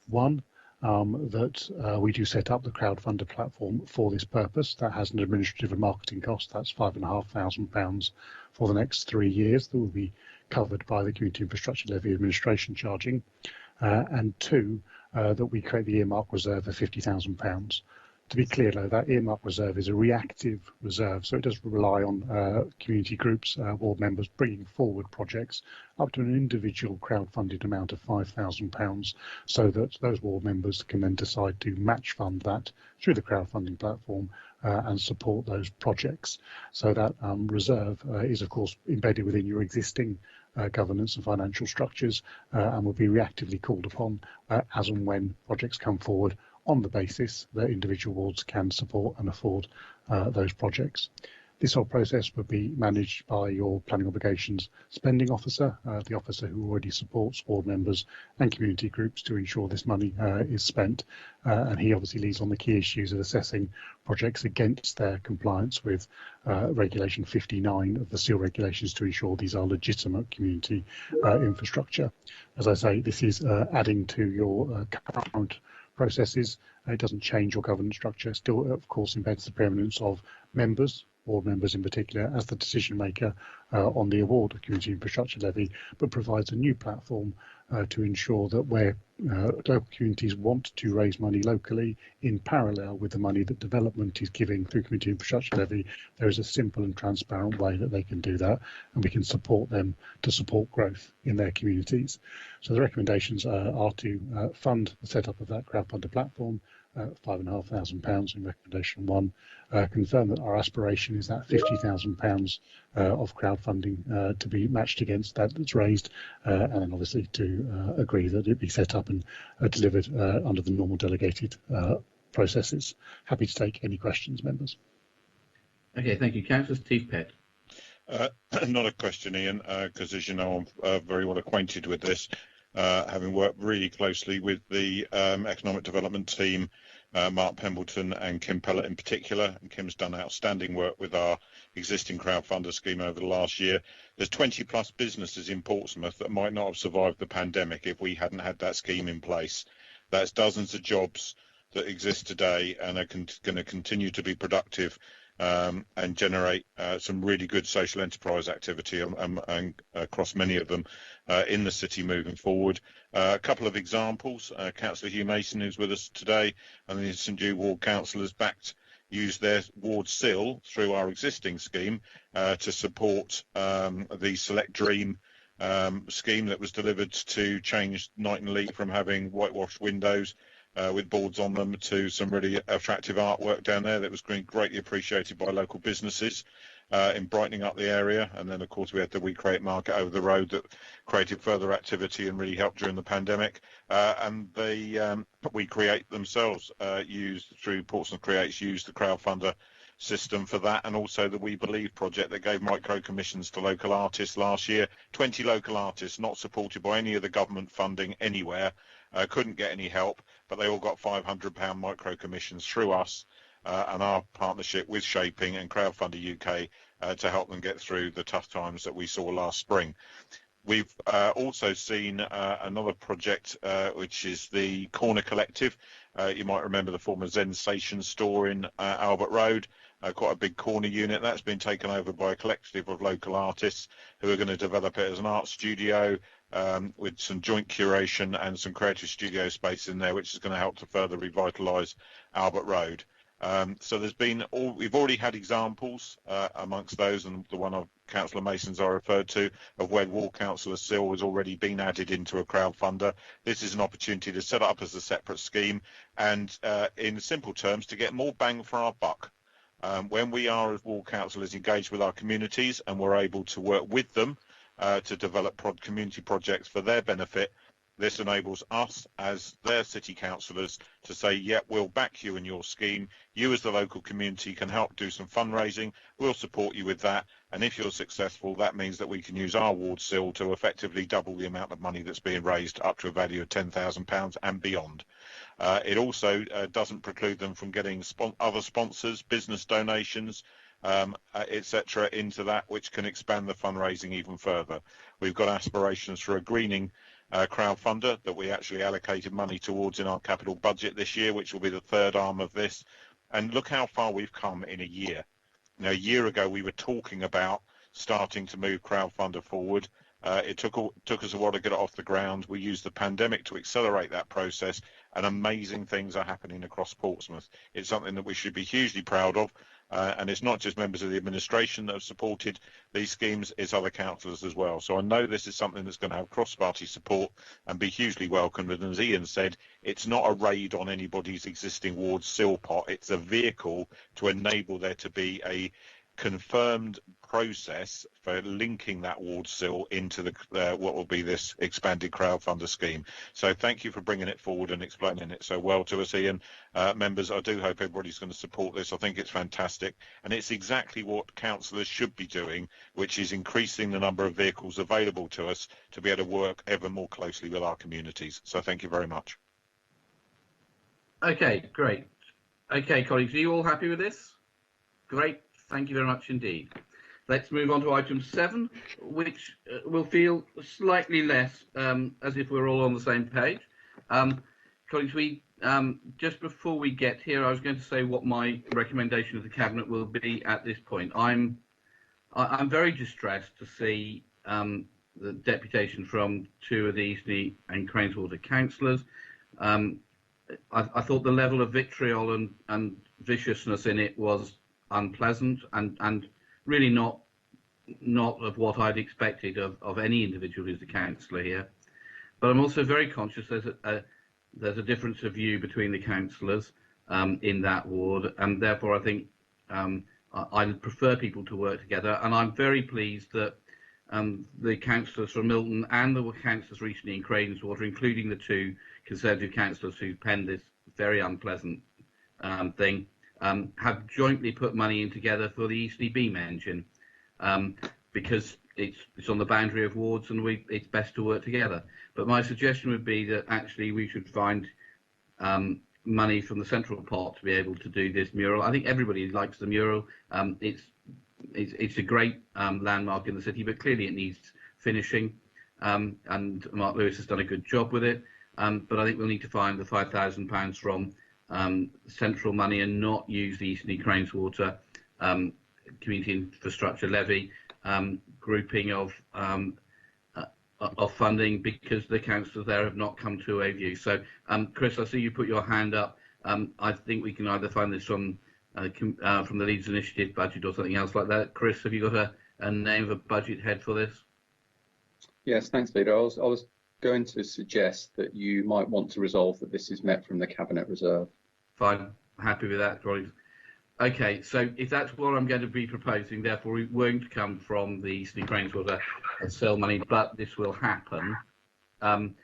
Speaker 13: One, that we do set up the crowdfunder platform for this purpose. That has an administrative and marketing cost. That's £5,500 for the next 3 years that will be covered by the community infrastructure levy administration charging. And two, that we create the earmark reserve of £50,000. To be clear, though, that earmark reserve is a reactive reserve, so it does rely on community groups, ward members bringing forward projects up to an individual crowd-funded amount of £5,000, so that those ward members can then decide to match fund that through the crowdfunding platform and support those projects. So that reserve is, of course, embedded within your existing governance and financial structures and will be reactively called upon as and when projects come forward on the basis that individual wards can support and afford those projects. This whole process would be managed by your planning obligations spending officer, the officer who already supports ward members and community groups to ensure this money is spent. And he obviously leads on the key issues of assessing projects against their compliance with Regulation 59 of the SEAL regulations to ensure these are legitimate community infrastructure. As I say, this is adding to your current processes. It doesn't change your governance structure. Still, of course, embeds the preeminence of members, ward members in particular, as the decision maker on the award of community infrastructure levy, but provides a new platform to ensure that where local communities want to raise money locally in parallel with the money that development is giving through community infrastructure levy, there is a simple and transparent way that they can do that, and we can support them to support growth in their communities. So the recommendations are to fund the setup of that crowdfunder platform, £5,500 in recommendation 1, confirm that our aspiration is that £50,000 of crowdfunding to be matched against that's raised, and then obviously to agree that it be set up and delivered under the normal delegated processes. Happy to take any questions, members.
Speaker 2: Okay, thank you. Councillor Steve Pett.
Speaker 4: Not a question, Ian, because as you know, I'm very well acquainted with this, having worked really closely with the economic development team, Mark Pembleton and Kim Pellett in particular. And Kim's done outstanding work with our existing crowdfunder scheme over the last year. There's 20 plus businesses in Portsmouth that might not have survived the pandemic if we hadn't had that scheme in place. That's dozens of jobs that exist today and are going to continue to be productive and generate some really good social enterprise activity and across many of them in the city moving forward. A couple of examples, Councillor Hugh Mason, who's with us today, and the St Jude Ward Councillors used their ward SIL through our existing scheme to support the Select Dream scheme that was delivered to change Knighton Lee from having whitewashed windows with boards on them to some really attractive artwork down there that was greatly appreciated by local businesses in brightening up the area. And then, of course, we had the We Create market over the road that created further activity and really helped during the pandemic. And the We Create themselves through Portsmouth Creates, used the crowdfunder system for that, and also the We Believe project that gave micro commissions to local artists last year. 20 local artists not supported by any of the government funding anywhere, couldn't get any help, but they all got £500 micro commissions through us and our partnership with Shaping and Crowdfunder UK to help them get through the tough times that we saw last spring. We've also seen another project, which is the Corner Collective. You might remember the former Zensation store in Albert Road, quite a big corner unit. That's been taken over by a collective of local artists who are going to develop it as an art studio with some joint curation and some creative studio space in there, which is going to help to further revitalise Albert Road. So there's been we've already had examples amongst those, and the one of Councillor Mason's I referred to, of where Ward Councillor Sill has already been added into a crowdfunder. This is an opportunity to set up as a separate scheme and, in simple terms, to get more bang for our buck. When we are, as Ward Councillors, engaged with our communities and we're able to work with them to develop community projects for their benefit, this enables us as their city councillors to say, yeah, we'll back you in your scheme. You as the local community can help do some fundraising. We'll support you with that. And if you're successful, that means that we can use our ward SIL to effectively double the amount of money that's being raised up to a value of £10,000 and beyond. It also doesn't preclude them from getting other sponsors, business donations, etc. into that, which can expand the fundraising even further. We've got aspirations for a greening crowdfunder that we actually allocated money towards in our capital budget this year, which will be the third arm of this. And look how far we've come in a year. Now, a year ago, we were talking about starting to move crowdfunder forward. It took us a while to get it off the ground. We used the pandemic to accelerate that process, and amazing things are happening across Portsmouth. It's something that we should be hugely proud of. And it's not just members of the administration that have supported these schemes, it's other councillors as well. So I know this is something that's going to have cross-party support and be hugely welcomed. And as Ian said, it's not a raid on anybody's existing ward SIL pot. It's a vehicle to enable there to be a confirmed process for linking that ward SIL into the what will be this expanded crowdfunder scheme. So thank you for bringing it forward and explaining it so well to us, Ian. Members, I do hope everybody's going to support this. I think it's fantastic, and it's exactly what councillors should be doing, which is increasing the number of vehicles available to us to be able to work ever more closely with our communities. So thank you very much.
Speaker 2: Okay, great. Okay, colleagues, are you all happy with this? Great. Thank you very much indeed. Let's move on to item 7, which will feel slightly less as if we're all on the same page. Colleagues, just before we get here, I was going to say what my recommendation of the Cabinet will be at this point. I'm very distressed to see the deputation from 2 of the Eastleigh and Craneswater councillors. I thought the level of vitriol and viciousness in it was unpleasant and really not of what I'd expected of any individual who's a councillor here. But I'm also very conscious there's a difference of view between the councillors in that ward, and therefore I think I prefer people to work together. And I'm very pleased that the councillors from Milton and the councillors recently in Craneswater, including the 2 Conservative councillors who penned this very unpleasant thing, have jointly put money in together for the Eastleigh Beam engine, because it's on the boundary of wards and it's best to work together. But my suggestion would be that actually we should find money from the central pot to be able to do this mural. I think everybody likes the mural. It's a great landmark in the city, but clearly it needs finishing, and Mark Lewis has done a good job with it. But I think we'll need to find the £5,000 from central money and not use the Eastleigh Craneswater community infrastructure levy grouping of funding, because the councillors there have not come to a view. So Chris, I see you put your hand up. I think we can either find this from the Leeds Initiative budget or something else like that. Chris, have you got a name of a budget head for this?
Speaker 15: Yes, thanks, Peter. I was going to suggest that you might want to resolve that this is met from the Cabinet Reserve.
Speaker 2: Fine, happy with that, colleagues. Okay, so if that's what I'm going to be proposing, therefore it won't come from the Eastleigh Craneswater SIL money, but this will happen. Anna,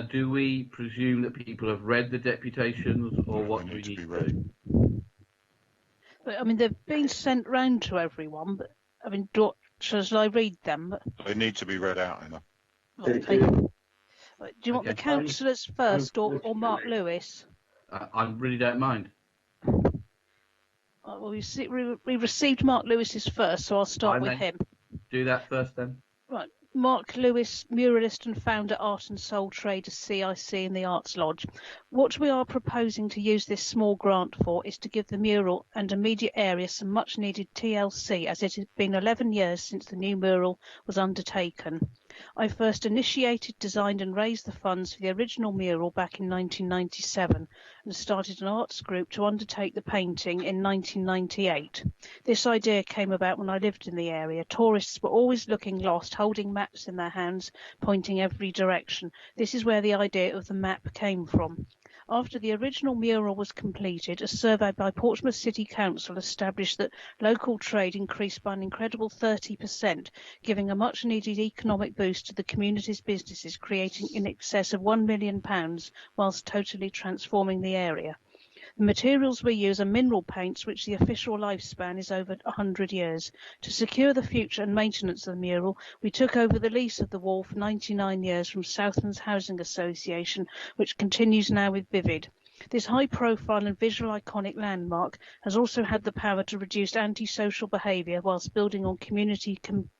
Speaker 2: do we presume that people have read the deputations, or what do we need to do?
Speaker 1: I mean, they've been sent round to everyone, but I mean, shall I read them?
Speaker 4: They need to be read out, Anna.
Speaker 1: Okay. Do you want the councillors first or Mark Lewis?
Speaker 2: I really don't mind.
Speaker 1: Well, we received Mark Lewis's first, so I'll start with him.
Speaker 2: Do that first then.
Speaker 1: Right. Mark Lewis, muralist and founder, Art and Soul Traders CIC in the Arts Lodge. What we are proposing to use this small grant for is to give the mural and immediate area some much needed TLC, as it has been 11 years since the new mural was undertaken. I first initiated, designed and raised the funds for the original mural back in 1997 and started an arts group to undertake the painting in 1998. This idea came about when I lived in the area. Tourists were always looking lost, holding maps in their hands, pointing every direction. This is where the idea of the map came from. After the original mural was completed, a survey by Portsmouth City Council established that local trade increased by an incredible 30%, giving a much-needed economic boost to the community's businesses, creating in excess of £1 million whilst totally transforming the area. The materials we use are mineral paints, which the official lifespan is over 100 years. To secure the future and maintenance of the mural, we took over the lease of the wall for 99 years from Southlands Housing Association, which continues now with Vivid. This high-profile and visual iconic landmark has also had the power to reduce antisocial behaviour whilst building on community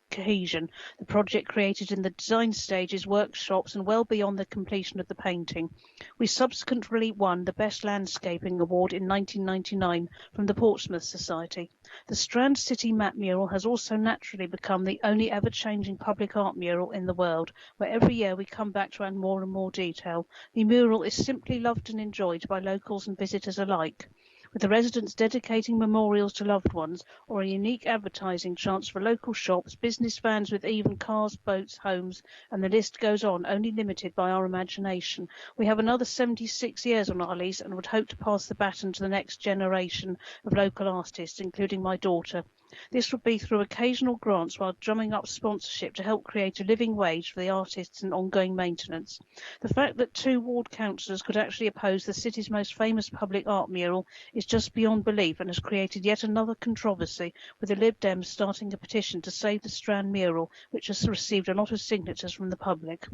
Speaker 1: cohesion. The project created in the design stages, workshops and well beyond the completion of the painting. We subsequently won the Best Landscaping Award in 1999 from the Portsmouth Society. The Strand City Map mural has also naturally become the only ever-changing public art mural in the world, where every year we come back to add more and more detail. The mural is simply loved and enjoyed by locals and visitors alike, with the residents dedicating memorials to loved ones or a unique advertising chance for local shops, business vans with even cars, boats, homes, and the list goes on, only limited by our imagination. We have another 76 years on our lease and would hope to pass the baton to the next generation of local artists, including my daughter. This would be through occasional grants while drumming up sponsorship to help create a living wage for the artists and ongoing maintenance. The fact that 2 ward councillors could actually oppose the city's most famous public art mural is just beyond belief and has created yet another controversy, with the Lib Dems starting a petition to save the Strand mural, which has received a lot of signatures from the public.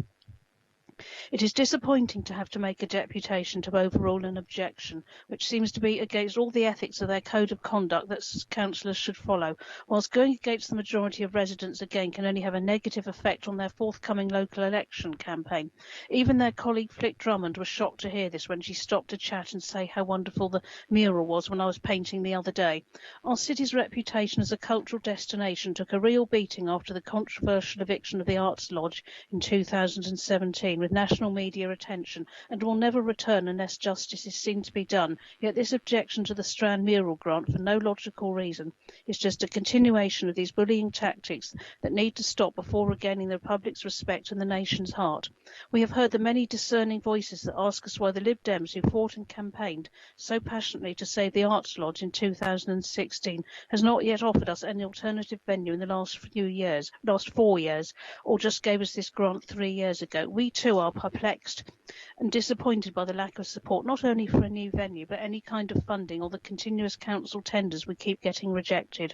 Speaker 1: It is disappointing to have to make a deputation to overrule an objection, which seems to be against all the ethics of their code of conduct that councillors should follow, whilst going against the majority of residents again can only have a negative effect on their forthcoming local election campaign. Even their colleague Flick Drummond was shocked to hear this when she stopped to chat and say how wonderful the mural was when I was painting the other day. Our city's reputation as a cultural destination took a real beating after the controversial eviction of the Arts Lodge in 2017, with national media attention, and will never return unless justice is seen to be done. Yet this objection to the Strand mural grant, for no logical reason, is just a continuation of these bullying tactics that need to stop before regaining the public's respect and the nation's heart. We have heard the many discerning voices that ask us why the Lib Dems, who fought and campaigned so passionately to save the Arts Lodge in 2016, has not yet offered us any alternative venue in the last 4 years, or just gave us this grant 3 years ago. We too are perplexed and disappointed by the lack of support, not only for a new venue, but any kind of funding or the continuous council tenders we keep getting rejected.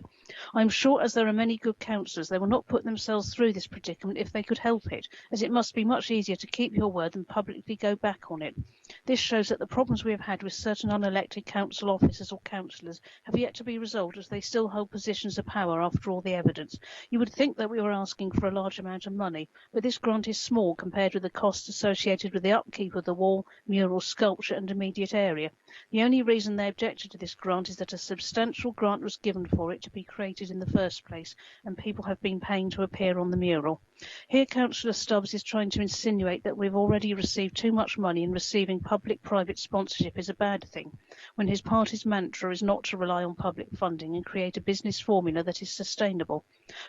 Speaker 1: I'm sure, as there are many good councillors, they will not put themselves through this predicament if they could help it, as it must be much easier to keep your word than publicly go back on it. This shows that the problems we have had with certain unelected council officers or councillors have yet to be resolved, as they still hold positions of power after all the evidence. You would think that we were asking for a large amount of money, but this grant is small compared with the costs associated with the upkeep of the wall, mural, sculpture and immediate area. The only reason they objected to this grant is that a substantial grant was given for it to be created in the first place, and people have been paying to appear on the mural. Here Councillor Stubbs is trying to insinuate that we've already received too much money and receiving public-private sponsorship is a bad thing, when his party's mantra is not to rely on public funding and create a business formula that is sustainable.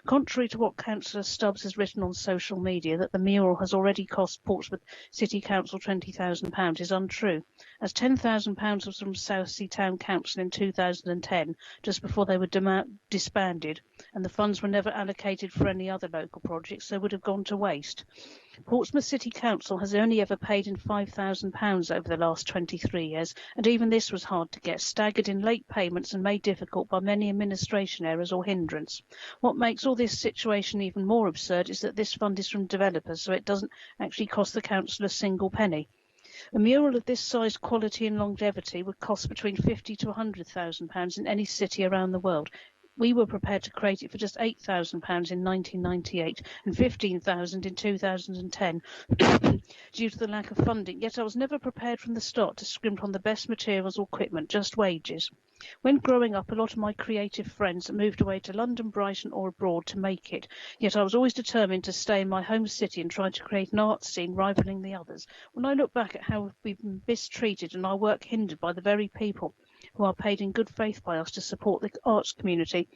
Speaker 1: Contrary to what Councillor Stubbs has written on social media, that the mural has already cost Portsmouth City Council £20,000 is untrue, as £10,000 was from Southsea Town Council in 2010, just before they were disbanded, and the funds were never allocated for any other local projects, so would have gone to waste. Portsmouth City Council has only ever paid in £5,000 over the last 23 years, and even this was hard to get, staggered in late payments and made difficult by many administration errors or hindrance. What makes all this situation even more absurd is that this fund is from developers, so it doesn't actually cost the council a single penny. A mural of this size, quality and longevity would cost between £50,000 to £100,000 in any city around the world. We were prepared to create it for just £8,000 in 1998 and £15,000 in 2010 due to the lack of funding, yet I was never prepared from the start to scrimp on the best materials or equipment, just wages. When growing up, a lot of my creative friends moved away to London, Brighton or abroad to make it, yet I was always determined to stay in my home city and try to create an art scene rivaling the others. When I look back at how we've been mistreated and our work hindered by the very people who are paid in good faith by us to support the arts community,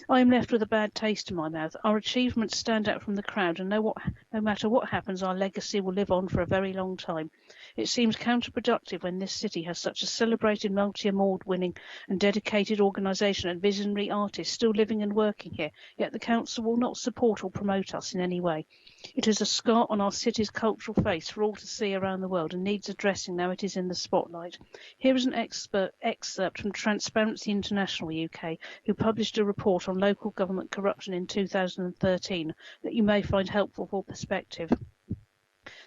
Speaker 1: I am left with a bad taste in my mouth. Our achievements stand out from the crowd, and no matter what happens, our legacy will live on for a very long time. It seems counterproductive when this city has such a celebrated multi-award winning and dedicated organisation and visionary artists still living and working here, yet the council will not support or promote us in any way. It is a scar on our city's cultural face for all to see around the world and needs addressing now it is in the spotlight. Here is an excerpt from Transparency International UK, who published a report on local government corruption in 2013 that you may find helpful for perspective.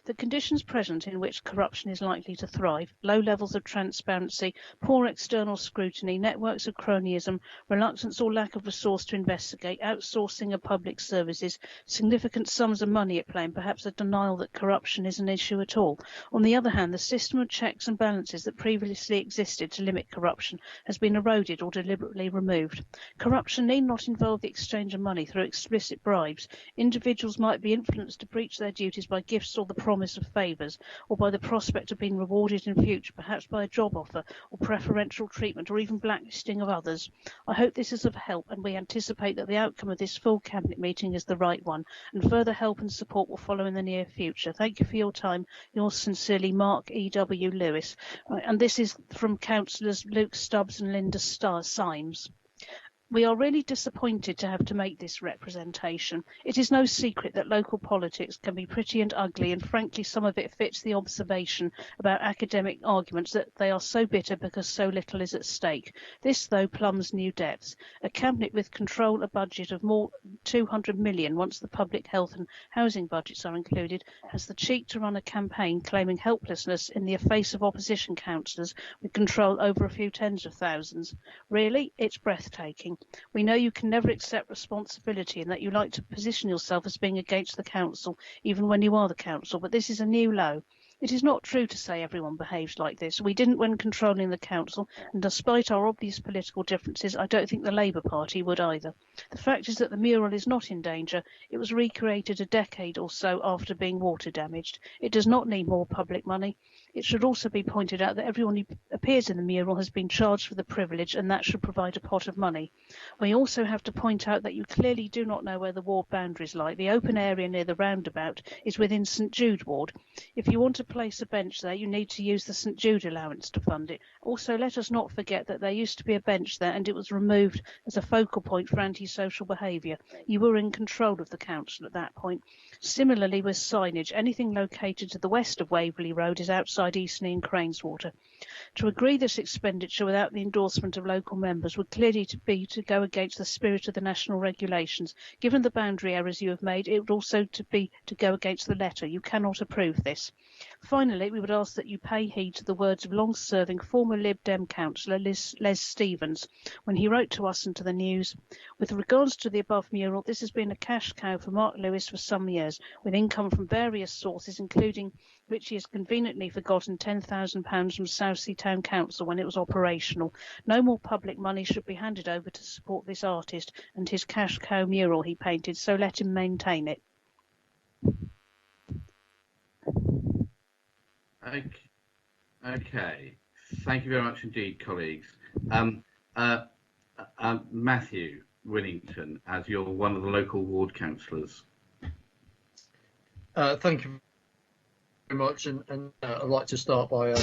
Speaker 1: The conditions present in which corruption is likely to thrive, low levels of transparency, poor external scrutiny, networks of cronyism, reluctance or lack of resource to investigate, outsourcing of public services, significant sums of money at play, and perhaps a denial that corruption is an issue at all. On the other hand, the system of checks and balances that previously existed to limit corruption has been eroded or deliberately removed. Corruption need not involve the exchange of money through explicit bribes. Individuals might be influenced to breach their duties by gifts or the promise of favours, or by the prospect of being rewarded in future, perhaps by a job offer or preferential treatment or even blacklisting of others. I hope this is of help, and we anticipate that the outcome of this full Cabinet meeting is the right one, and further help and support will follow in the near future. Thank you for your time. Yours sincerely, Mark E.W. Lewis. And this is from Councillors Luke Stubbs and Linda Symes. We are really disappointed to have to make this representation. It is no secret that local politics can be pretty and ugly, and frankly some of it fits the observation about academic arguments that they are so bitter because so little is at stake. This, though, plumbs new depths. A cabinet with control a budget of more than 200 million once the public health and housing budgets are included has the cheek to run a campaign claiming helplessness in the face of opposition councillors with control over a few tens of thousands. Really, it's breathtaking. We know you can never accept responsibility and that you like to position yourself as being against the council, even when you are the council, but this is a new low. It is not true to say everyone behaves like this. We didn't when controlling the council, and despite our obvious political differences, I don't think the Labour Party would either. The fact is that the mural is not in danger. It was recreated a decade or so after being water damaged. It does not need more public money. It should also be pointed out that everyone who appears in the mural has been charged for the privilege, and that should provide a pot of money. We also have to point out that you clearly do not know where the ward boundaries lie. The open area near the roundabout is within St Jude ward. If you want to place a bench there, you need to use the St Jude allowance to fund it. Also, let us not forget that there used to be a bench there and it was removed as a focal point for antisocial behaviour. You were in control of the council at that point. Similarly with signage, anything located to the west of Waverley Road is outside Eastney and Craneswater. To agree this expenditure without the endorsement of local members would clearly be to go against the spirit of the national regulations. Given the boundary errors you have made, it would also be to go against the letter. You cannot approve this. Finally, we would ask that you pay heed to the words of long-serving former Lib Dem councillor Les Stevens when he wrote to us and to the news. With regards to the above mural, this has been a cash cow for Mark Lewis for some years, with income from various sources, including which he has conveniently forgotten £10,000 from Southsea Town Council when it was operational. No more public money should be handed over to support this artist and his cash cow mural he painted, so let him maintain it.
Speaker 2: Okay. Thank you very much indeed, colleagues. Matthew Winnington, as you're one of the local ward councillors.
Speaker 7: Thank you very much, and I'd like to start by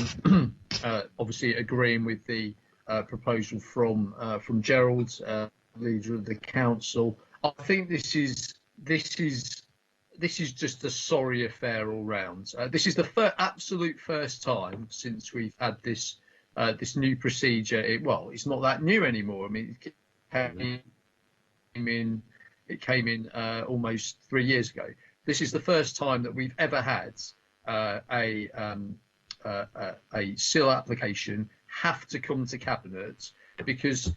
Speaker 7: obviously agreeing with the proposal from Gerald, leader of the council. I think this is just a sorry affair all round. This is the absolute first time since we've had this this new procedure. It's not that new anymore. I mean, it came in almost 3 years ago. This is the first time that we've ever had a SIL application have to come to cabinet because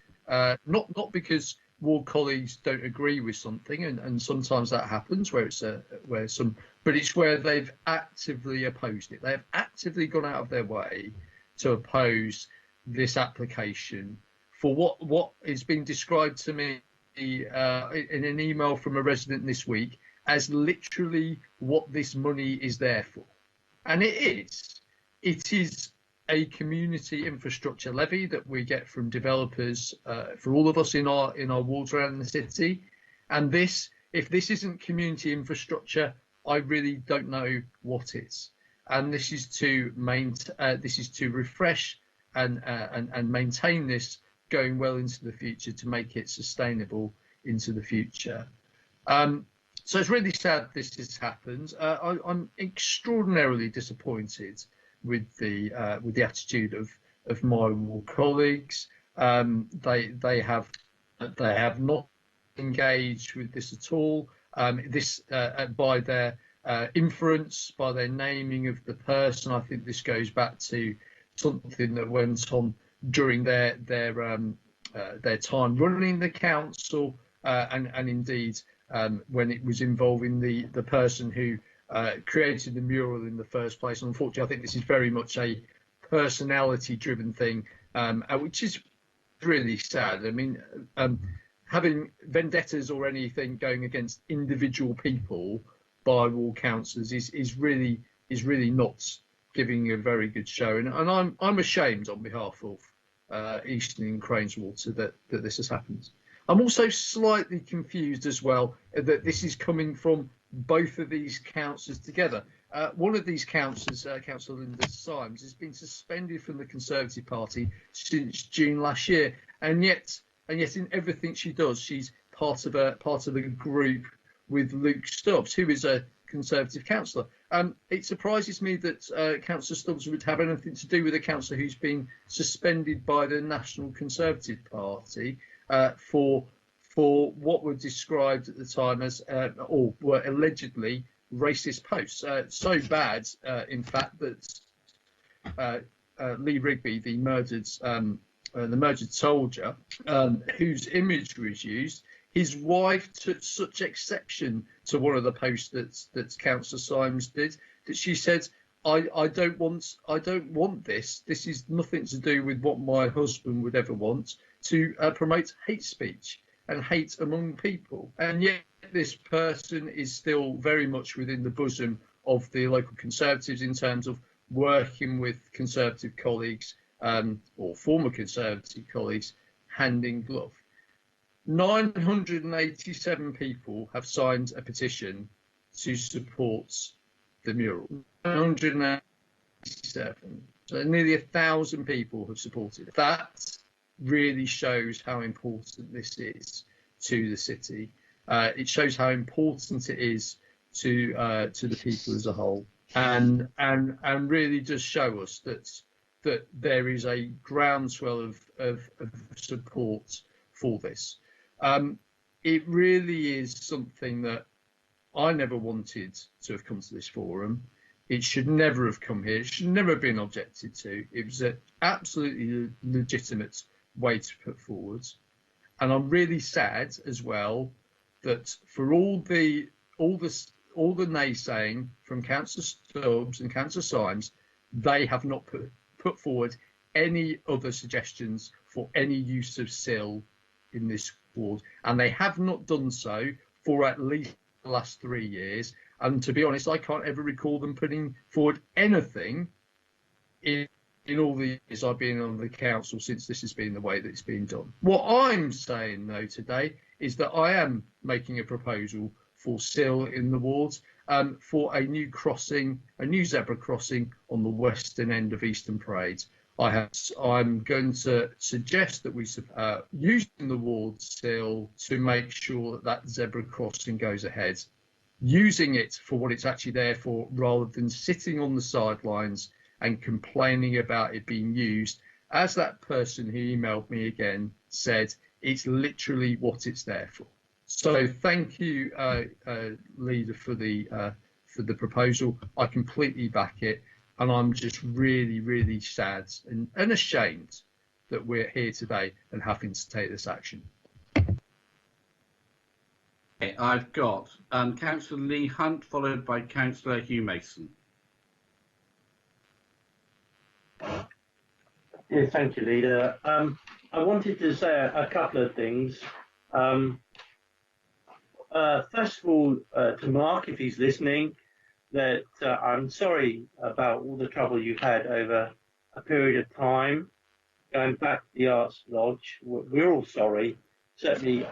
Speaker 7: not because ward colleagues don't agree with something, and sometimes that happens where but it's where they've actively opposed it. They have actively gone out of their way to oppose this application for what is being described to me in an email from a resident this week as literally what this money is there for. And it is a community infrastructure levy that we get from developers for all of us in our wards around the city. And if this isn't community infrastructure, I really don't know what is. And this is to refresh and maintain this going well into the future, to make it sustainable into the future. So it's really sad this has happened. I'm extraordinarily disappointed with the attitude of my ward colleagues. They have not engaged with this at all. By their inference, by their naming of the person, I think this goes back to something that went on during their time running the council, and indeed when it was involving the person who created the mural in the first place. And unfortunately, I think this is very much a personality-driven thing, which is really sad. I mean, having vendettas or anything going against individual people by ward councillors is really not giving a very good show. And I'm ashamed on behalf of Eastern and Craneswater that this has happened. I'm also slightly confused as well that this is coming from both of these councillors together. One of these councillors, Councillor Linda Symes, has been suspended from the Conservative Party since June last year, and yet in everything she does, she's part of a group with Luke Stubbs, who is a Conservative councillor. It surprises me that Councillor Stubbs would have anything to do with a councillor who's been suspended by the National Conservative Party for what were described at the time as or were allegedly racist posts. So bad, in fact, that Lee Rigby, the murdered soldier, whose image was used, his wife took such exception to one of the posts that Councillor Symes did that she said, I don't want this. This is nothing to do with what my husband would ever want, to promote hate speech and hate among people. And yet this person is still very much within the bosom of the local Conservatives in terms of working with Conservative colleagues or former Conservative colleagues hand in glove. 987 people have signed a petition to support the mural. 987. So nearly 1,000 people have supported it. That really shows how important this is to the city. It shows how important it is to the people as a whole, and really does show us that there is a groundswell of support for this. It really is something that I never wanted to have come to this forum. It should never have come here. It should never have been objected to. It was an absolutely legitimate way to put forward. And I'm really sad as well that for all the naysaying from Councillor Stubbs and Councillor Symes, they have not put forward any other suggestions for any use of SIL in this ward, and they have not done so for at least the last 3 years. And to be honest, I can't ever recall them putting forward anything in all the years I've been on the council since this has been the way that it's been done. What I'm saying though today is that I am making a proposal for SIL in the wards, for a new zebra crossing on the western end of Eastern Parade. I'm going to suggest that we using the ward SIL to make sure that zebra crossing goes ahead, using it for what it's actually there for, rather than sitting on the sidelines and complaining about it being used. As that person who emailed me again said, it's literally what it's there for. So thank you, Leader, for the proposal. I completely back it. And I'm just really, really sad and ashamed that we're here today and having to take this action.
Speaker 2: I've got Councillor Lee Hunt, followed by Councillor Hugh Mason.
Speaker 8: Yeah, thank you, Leader. I wanted to say a couple of things. First of all, to Mark, if he's listening, that I'm sorry about all the trouble you've had over a period of time going back to the Arts Lodge. We're all sorry. Certainly,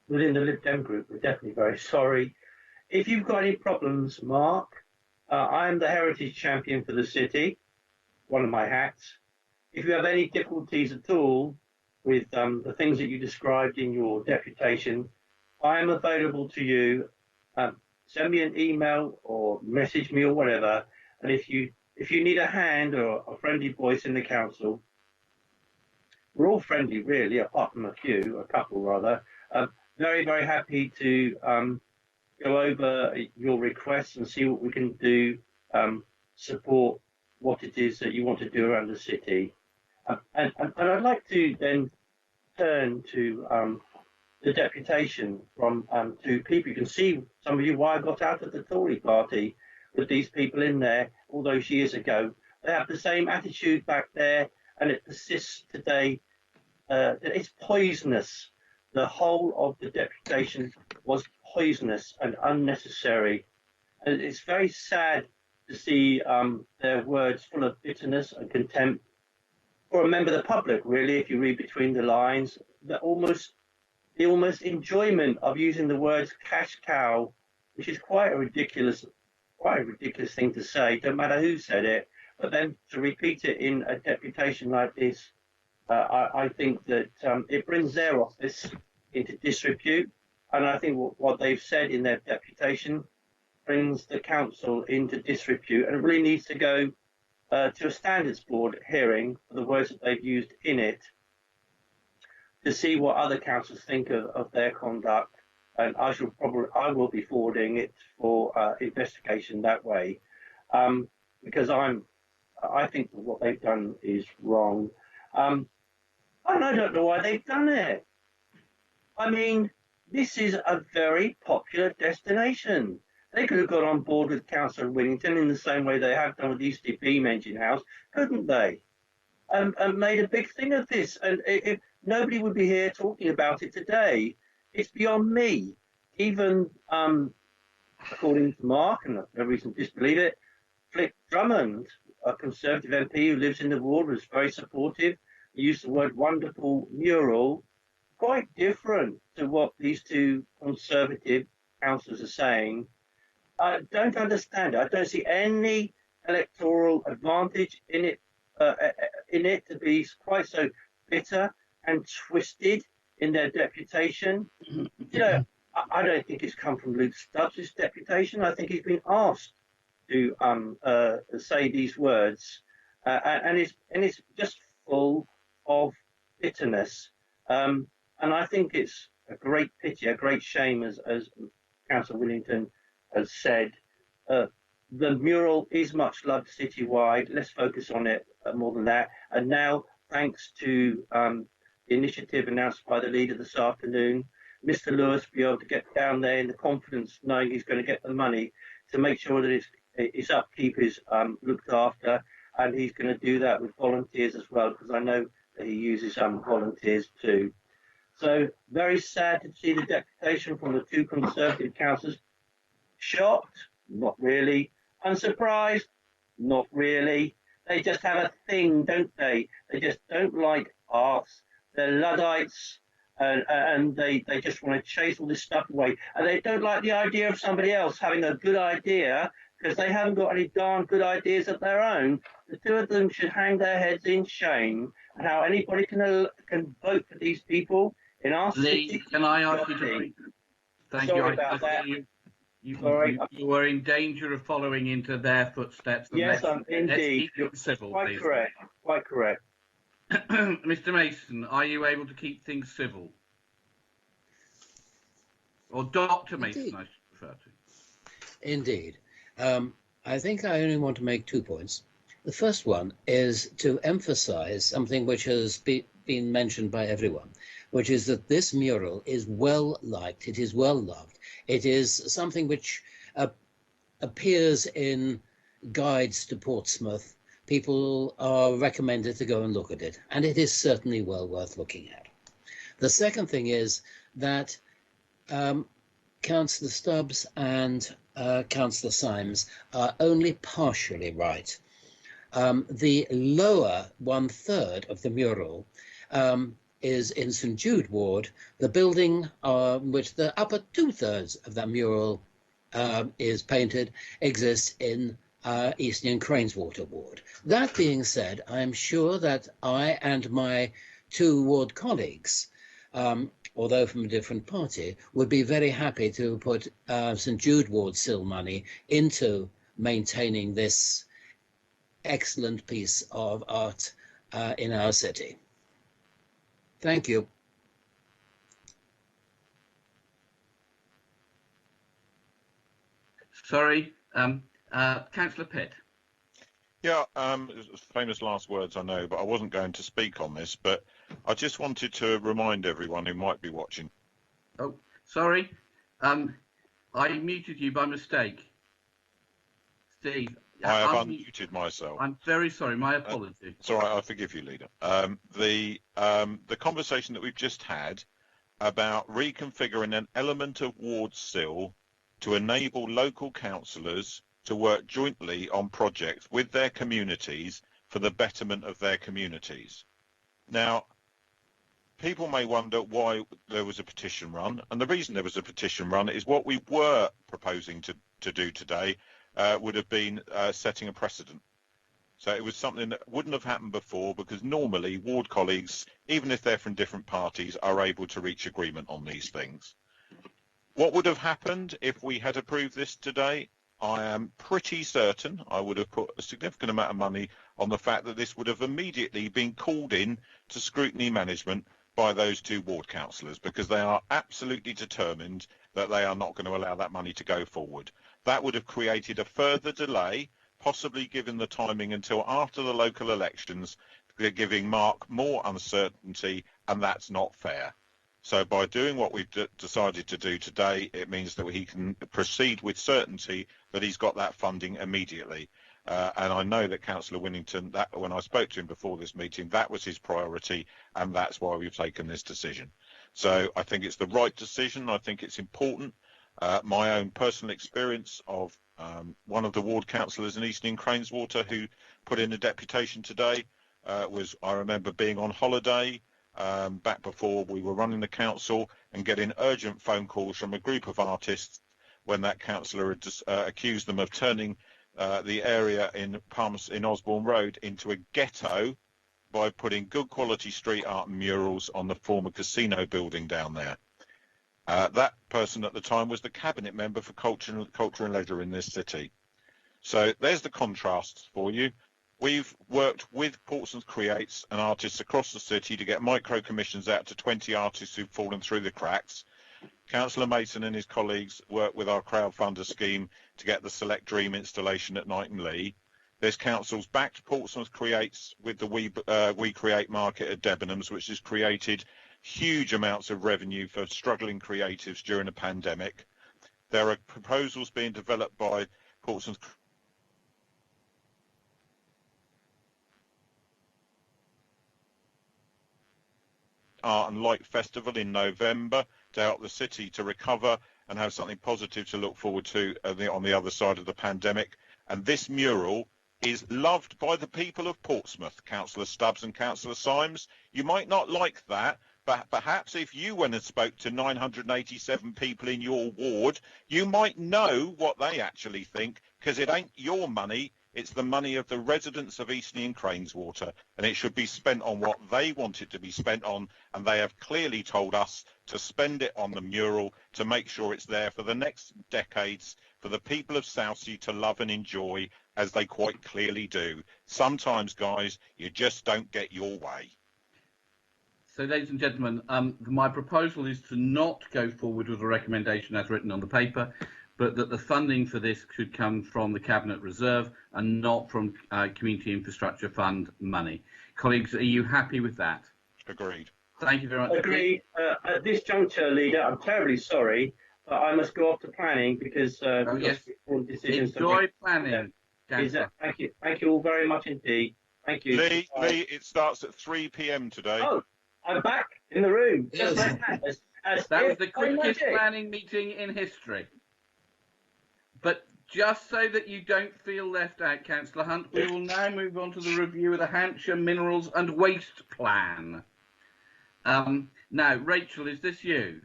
Speaker 8: within the Lib Dem group, we're definitely very sorry. If you've got any problems, Mark, I am the Heritage Champion for the city, one of my hats. If you have any difficulties at all with the things that you described in your deputation, I am available to you. Send me an email or message me or whatever. And if you need a hand or a friendly voice in the council, we're all friendly really, apart from a couple rather. Very, very happy to go over your requests and see what we can do, support what it is that you want to do around the city. And I'd like to then turn to the deputation from two people. You can see, some of you, why I got out of the Tory party with these people in there all those years ago. They have the same attitude back there, and it persists today. It's poisonous. The whole of the deputation was poisonous and unnecessary. And it's very sad to see their words full of bitterness and contempt for a member of the public, really, if you read between the lines. The almost enjoyment of using the words cash cow, which is quite a ridiculous thing to say, don't matter who said it, but then to repeat it in a deputation like this, I think that it brings their office into disrepute, and I think what they've said in their deputation brings the council into disrepute, and it really needs to go to a standards board hearing for the words that they've used in it, to see what other councils think of their conduct, and I will be forwarding it for investigation that way, because I think that what they've done is wrong, and I don't know why they've done it. I mean, this is a very popular destination. They could have got on board with Councillor Whittington in the same way they have done with the Eastleigh Beam Engine House, couldn't they? And made a big thing of this, and nobody would be here talking about it today. It's beyond me. Even according to Mark, and I've no reason to disbelieve it, Flick Drummond, a Conservative MP who lives in the ward, was very supportive. He used the word wonderful mural, quite different to what these two Conservative councillors are saying. I don't understand it. I don't see any electoral advantage in it to be quite so bitter and twisted in their deputation. You know, I don't think it's come from Luke Stubbs' deputation. I think he's been asked to say these words, and it's just full of bitterness. And I think it's a great pity, a great shame, as Councillor Whittington has said. The mural is much loved citywide. Let's focus on it more than that. And now, thanks to the initiative announced by the leader this afternoon, Mr. Lewis will be able to get down there in the confidence, knowing he's going to get the money to make sure that its upkeep is looked after, and he's going to do that with volunteers as well, because I know that he uses volunteers too. So very sad to see the deputation from the two Conservative councillors. Shocked? Not really. Unsurprised? Not really. They just have a thing, don't they? They just don't like arts. They're Luddites, and they just want to chase all this stuff away. And they don't like the idea of somebody else having a good idea, because they haven't got any darn good ideas of their own. The two of them should hang their heads in shame. And how anybody can vote for these people in our city.
Speaker 2: Can I ask you to... Thank
Speaker 8: Sorry
Speaker 2: you.
Speaker 8: about that.
Speaker 2: You were in danger of following into their footsteps.
Speaker 8: Yes, indeed.
Speaker 2: Let's keep civil,
Speaker 8: quite
Speaker 2: please.
Speaker 8: correct. Quite correct.
Speaker 2: Mr. Mason, are you able to keep things civil? Or Dr. Mason, I should refer to.
Speaker 12: Indeed. I think I only want to make 2 points. The first one is to emphasize something which has been mentioned by everyone, which is that this mural is well liked, it is well loved, it is something which appears in guides to Portsmouth. People are recommended to go and look at it, and it is certainly well worth looking at. The second thing is that Councillor Stubbs and Councillor Symes are only partially right. The lower 1/3 of the mural is in St Jude Ward. The building which the upper 2/3 of that mural is painted exists in Eastney and Craneswater Ward. That being said, I am sure that I and my 2 ward colleagues, although from a different party, would be very happy to put St Jude Ward SIL money into maintaining this excellent piece of art in our city. Thank you.
Speaker 2: Sorry, Councillor Pitt.
Speaker 4: Yeah, famous last words, I know, but I wasn't going to speak on this, but I just wanted to remind everyone who might be watching.
Speaker 2: Oh, sorry. I muted you by mistake. Steve.
Speaker 4: I have unmuted myself.
Speaker 2: I'm very sorry. My apologies.
Speaker 4: It's all right. I forgive you, Leader. The conversation that we've just had about reconfiguring an element of ward SIL to enable local councillors to work jointly on projects with their communities for the betterment of their communities. Now, people may wonder why there was a petition run, and the reason there was a petition run is what we were proposing to do today would have been setting a precedent. So it was something that wouldn't have happened before, because normally ward colleagues, even if they're from different parties, are able to reach agreement on these things. What would have happened if we had approved this today? I am pretty certain I would have put a significant amount of money on the fact that this would have immediately been called in to scrutiny management by those 2 ward councillors, because they are absolutely determined that they are not going to allow that money to go forward. That would have created a further delay, possibly given the timing until after the local elections, giving Mark more uncertainty, and that's not fair. So by doing what we've decided to do today, it means that he can proceed with certainty that he's got that funding immediately. And I know that Councillor Winnington, that when I spoke to him before this meeting, that was his priority, and that's why we've taken this decision. So I think it's the right decision. I think it's important. My own personal experience of one of the ward councillors in Eastney and Craneswater who put in a deputation today was, I remember being on holiday back before we were running the council and getting urgent phone calls from a group of artists when that councillor had accused them of turning the area in Osborne Road into a ghetto by putting good quality street art and murals on the former casino building down there. That person at the time was the cabinet member for culture and leisure in this city. So there's the contrasts for you. We've worked with Portsmouth Creates and artists across the city to get micro commissions out to 20 artists who've fallen through the cracks. Councillor Mason and his colleagues work with our crowdfunder scheme to get the Select Dream installation at Knighton Lee. There's councils backed Portsmouth Creates with the We Create market at Debenhams, which has created huge amounts of revenue for struggling creatives during a pandemic. There are proposals being developed by Portsmouth Art and Light Festival in November to help the city to recover and have something positive to look forward to on the other side of the pandemic. And this mural is loved by the people of Portsmouth, Councillor Stubbs and Councillor Symes. You might not like that, but perhaps if you went and spoke to 987 people in your ward, you might know what they actually think, because it ain't your money. It's the money of the residents of Eastney and Craneswater, and it should be spent on what they want it to be spent on, and they have clearly told us to spend it on the mural to make sure it's there for the next decades for the people of Southsea to love and enjoy, as they quite clearly do. Sometimes, guys, you just don't get your way.
Speaker 2: So, ladies and gentlemen, my proposal is to not go forward with a recommendation as written on the paper, but that the funding for this should come from the Cabinet Reserve and not from Community Infrastructure Fund money. Colleagues, are you happy with that?
Speaker 4: Agreed.
Speaker 2: Thank you very much.
Speaker 8: Agreed. At this juncture, Leader, I'm terribly sorry, but I must go off to planning because we've got important decisions to
Speaker 2: Enjoy
Speaker 8: make.
Speaker 2: planning.
Speaker 8: Thank you all very much indeed. Thank you.
Speaker 4: Lee, it starts at 3 p.m. today.
Speaker 8: Oh, I'm back in the room. Just like that.
Speaker 2: That was the quickest planning meeting in history. But just so that you don't feel left out, Councillor Hunt, we will now move on to the review of the Hampshire Minerals and Waste Plan. Now, Rachel, is this you?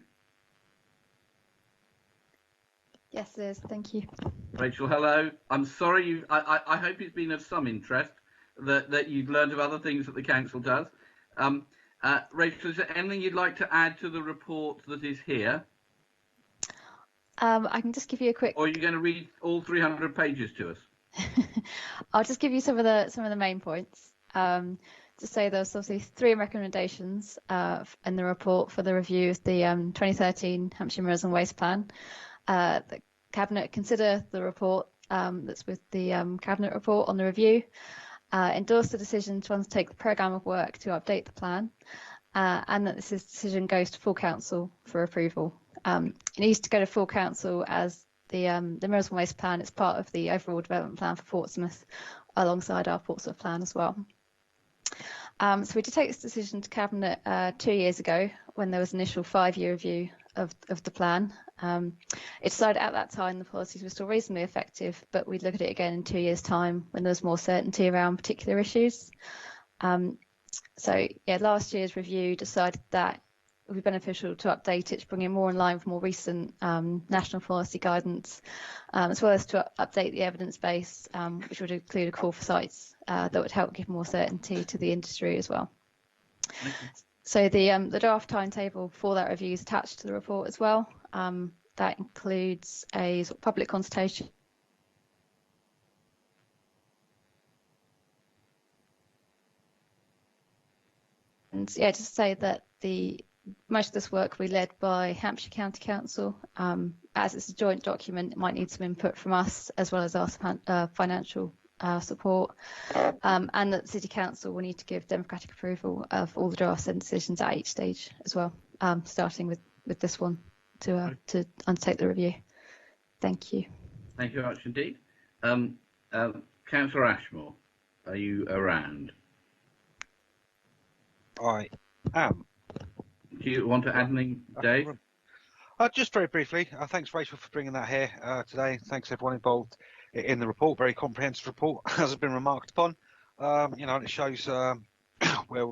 Speaker 16: Yes, it is. Thank you.
Speaker 2: Rachel, hello. I'm sorry. I hope it's been of some interest that you've learned of other things that the council does. Rachel, is there anything you'd like to add to the report that is here?
Speaker 16: I can just give you a quick.
Speaker 2: Or are you going to read all 300 pages to us?
Speaker 16: I'll just give you some of the main points. To say there's obviously 3 recommendations in the report for the review of the 2013 Hampshire Minerals and Waste Plan. The Cabinet consider the report that's with the Cabinet report on the review, endorse the decision to undertake the programme of work to update the plan, and that this decision goes to full council for approval. It needs to go to full council as the Minerals and Waste Plan is part of the overall development plan for Portsmouth, alongside our Portsmouth plan as well. So we did take this decision to Cabinet 2 years ago when there was an initial 5-year review of the plan. It decided at that time the policies were still reasonably effective, but we'd look at it again in 2 years' time when there was more certainty around particular issues. So yeah, last year's review decided that it would be beneficial to update it to bring it more in line with more recent national policy guidance, as well as to update the evidence base, which would include a call for sites that would help give more certainty to the industry as well. So the draft timetable for that review is attached to the report as well. That includes a sort of public consultation. And yeah, just to say that most of this work will be led by Hampshire County Council. As it's a joint document, it might need some input from us as well as our financial support, and that the City Council will need to give democratic approval of all the drafts and decisions at each stage as well, starting with this one to undertake the review. Thank you.
Speaker 2: Thank you very much indeed. Councillor Ashmore, are you around?
Speaker 10: I am.
Speaker 2: Do you want to add anything, Dave?
Speaker 10: Just very briefly, thanks Rachel for bringing that here today. Thanks everyone involved in the report. Very comprehensive report, as has been remarked upon. You know, and it shows where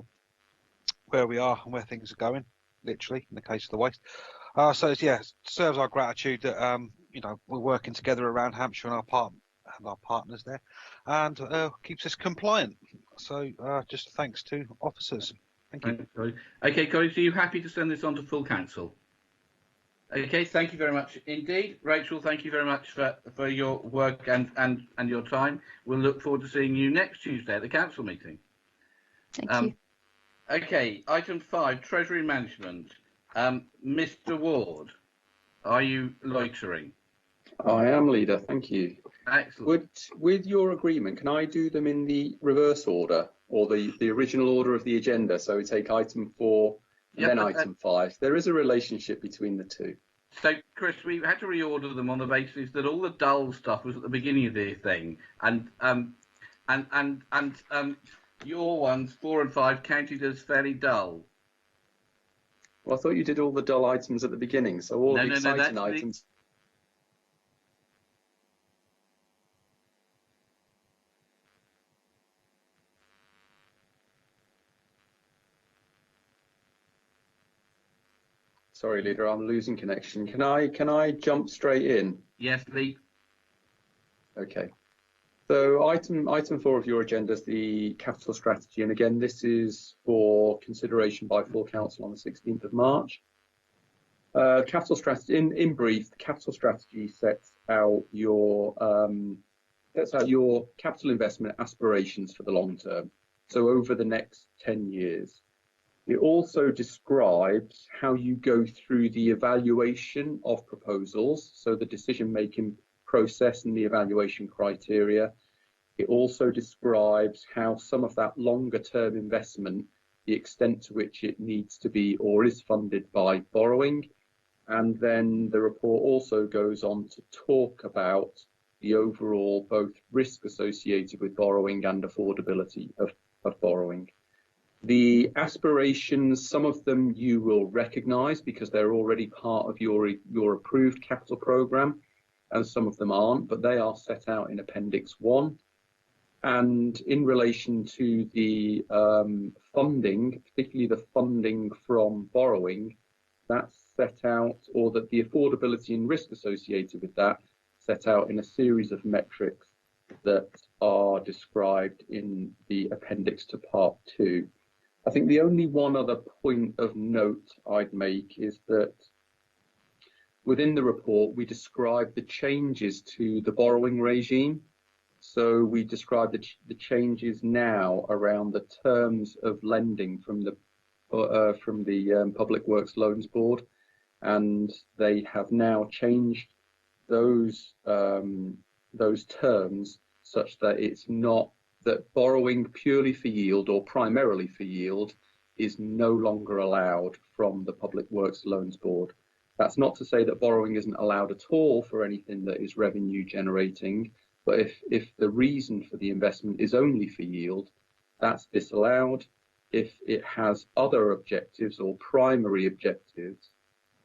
Speaker 10: we are and where things are going, literally in the case of the waste. So yeah, it serves our gratitude that you know, we're working together around Hampshire and our partners there, and keeps us compliant. So just thanks to officers. Thank you.
Speaker 2: Okay, colleagues, are you happy to send this on to full council? Okay, thank you very much indeed. Rachel, thank you very much for your work and your time. We'll look forward to seeing you next Tuesday at the council meeting.
Speaker 16: Thank you.
Speaker 2: Okay, item 5, Treasury Management. Mr. Ward, are you loitering?
Speaker 15: I am, Leader, thank you.
Speaker 2: Excellent.
Speaker 15: With your agreement, can I do them in the reverse order or the original order of the agenda? So we take item 4 and then item 5. There is a relationship between the two.
Speaker 2: So, Chris, we had to reorder them on the basis that all the dull stuff was at the beginning of the thing, and your ones 4 and 5 counted as fairly dull.
Speaker 15: Well, I thought you did all the dull items at the beginning, so all the exciting items. Sorry, Leader, I'm losing connection. Can I jump straight in?
Speaker 2: Yes, Lee.
Speaker 15: Okay. So item 4 of your agenda is the capital strategy, and again, this is for consideration by full council on the 16th of March. Capital strategy, in brief, the capital strategy sets out your capital investment aspirations for the long term, so over the next 10 years. It also describes how you go through the evaluation of proposals, so the decision-making process and the evaluation criteria. It also describes how some of that longer-term investment the extent to which it needs to be or is funded by borrowing. And then the report also goes on to talk about the overall both risk associated with borrowing and affordability of borrowing. The aspirations, some of them you will recognise because they're already part of your approved capital programme, and some of them aren't, but they are set out in Appendix 1. And in relation to the funding, particularly the funding from borrowing, that's set out, or that the affordability and risk associated with that, set out in a series of metrics that are described in the appendix to Part 2. I think the only one other point of note I'd make is that within the report, we describe the changes to the borrowing regime. So we describe the changes now around the terms of lending from the Public Works Loans Board, and they have now changed those terms such that it's not that borrowing purely for yield or primarily for yield is no longer allowed from the Public Works Loans Board. That's not to say that borrowing isn't allowed at all for anything that is revenue generating, but if the reason for the investment is only for yield, that's disallowed. If it has other objectives or primary objectives,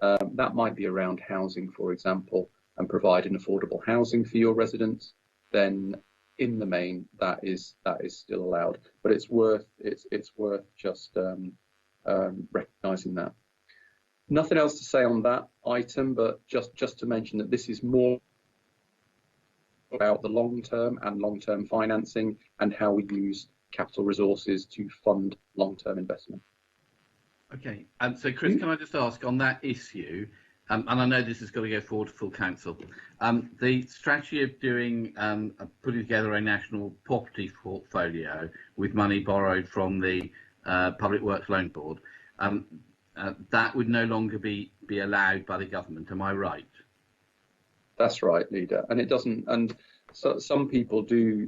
Speaker 15: that might be around housing, for example, and providing affordable housing for your residents, then in the main that is still allowed. But it's worth just recognising that. Nothing else to say on that item, but just to mention that this is more about the long-term and long-term financing and how we use capital resources to fund long-term investment. Okay,
Speaker 2: so Chris, can I just ask on that issue, and I know this has got to go forward to full council, the strategy of doing, putting together a national property portfolio with money borrowed from the Public Works Loan Board, that would no longer be allowed by the government, am I right?
Speaker 15: That's right, Leader, and it doesn't, and so some people do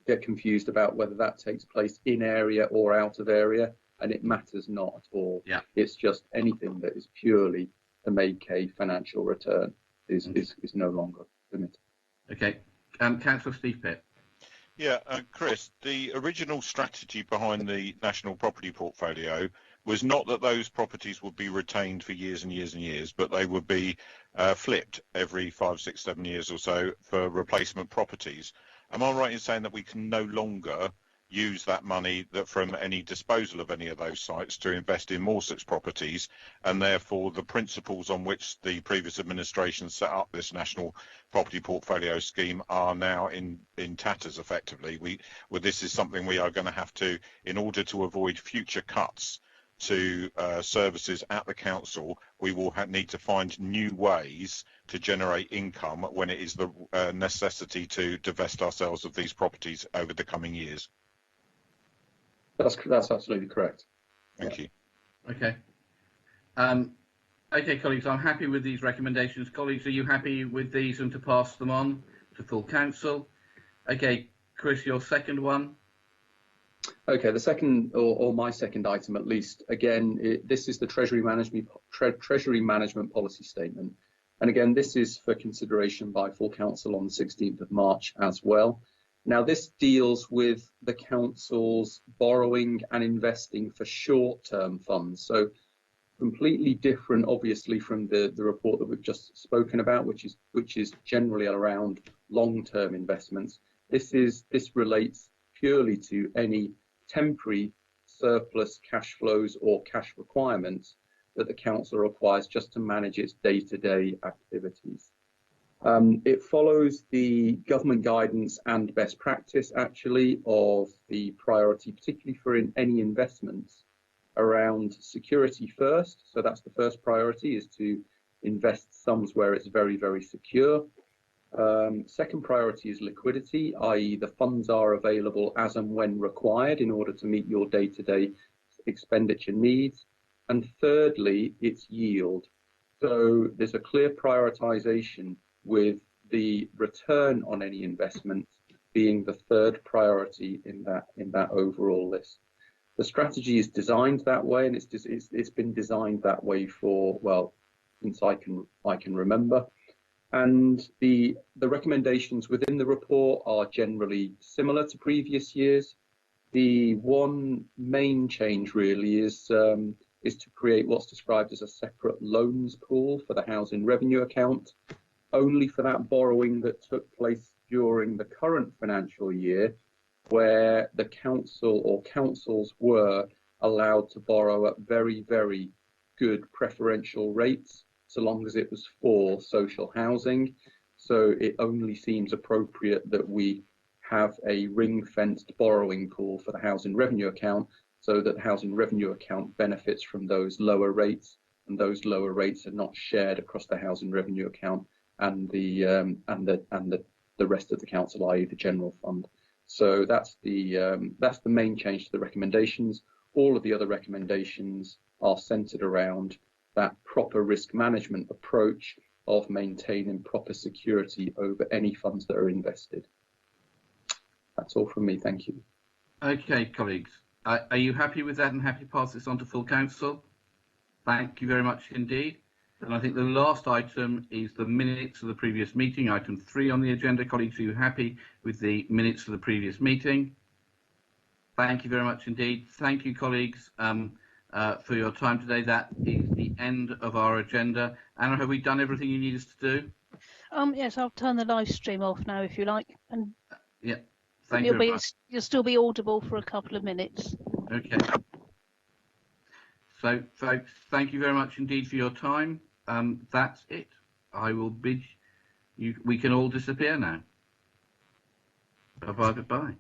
Speaker 15: get confused about whether that takes place in area or out of area, and it matters not at all.
Speaker 2: Yeah.
Speaker 15: It's just anything that is purely to make a financial return is no longer permitted.
Speaker 2: Okay, Councillor Steve Pitt.
Speaker 4: Yeah, Chris, the original strategy behind the national property portfolio was not that those properties would be retained for years and years and years, but they would be flipped every 5, 6, 7 years or so for replacement properties. Am I right in saying that we can no longer use that money from any disposal of any of those sites to invest in more such properties, and therefore the principles on which the previous administration set up this national property portfolio scheme are now in tatters effectively? This is something we are going to have to, in order to avoid future cuts to services at the council, we will need to find new ways to generate income when it is the necessity to divest ourselves of these properties over the coming years.
Speaker 15: That's absolutely correct.
Speaker 4: Thank you.
Speaker 2: Okay. Okay, colleagues, I'm happy with these recommendations. Colleagues, are you happy with these and to pass them on to full council? Okay, Chris, your second one.
Speaker 15: Okay, the second, or my second item at least, again, this is the Treasury Management Policy Statement. And again, this is for consideration by full council on the 16th of March as well. Now, this deals with the council's borrowing and investing for short-term funds. So completely different, obviously, from the report that we've just spoken about, which is generally around long-term investments. This relates purely to any temporary surplus cash flows or cash requirements that the council requires just to manage its day-to-day activities. It follows the government guidance and best practice, actually, of the priority, particularly for any investments around security first. So that's the first priority, is to invest sums where it's very, very secure. Second priority is liquidity, i.e. the funds are available as and when required in order to meet your day-to-day expenditure needs. And thirdly, it's yield. So there's a clear prioritization with the return on any investment being the third priority in that overall list. The strategy is designed that way, and it's been designed that way for, well, since I can remember. And the recommendations within the report are generally similar to previous years. The one main change really is to create what's described as a separate loans pool for the housing revenue account, only for that borrowing that took place during the current financial year, where the council or councils were allowed to borrow at very, very good preferential rates, so long as it was for social housing. So it only seems appropriate that we have a ring-fenced borrowing pool for the housing revenue account, so that the housing revenue account benefits from those lower rates, and those lower rates are not shared across the housing revenue account and the rest of the council, i.e. the general fund. So that's the main change to the recommendations. All of the other recommendations are centred around that proper risk management approach of maintaining proper security over any funds that are invested. That's all from me, thank you.
Speaker 2: Okay, colleagues, are you happy with that and happy to pass this on to full council? Thank you very much indeed. And I think the last item is the minutes of the previous meeting, item 3 on the agenda. Colleagues, are you happy with the minutes of the previous meeting? Thank you very much indeed. Thank you, colleagues, for your time today. That is the end of our agenda. Anna, have we done everything you need us to do?
Speaker 1: Yes, I'll turn the live stream off now if you like, and
Speaker 2: yeah, thank you very much.
Speaker 1: You'll still be audible for a couple of minutes.
Speaker 2: Okay. So, folks, thank you very much indeed for your time. That's it. I will bid you. We can all disappear now. Bye bye. Goodbye.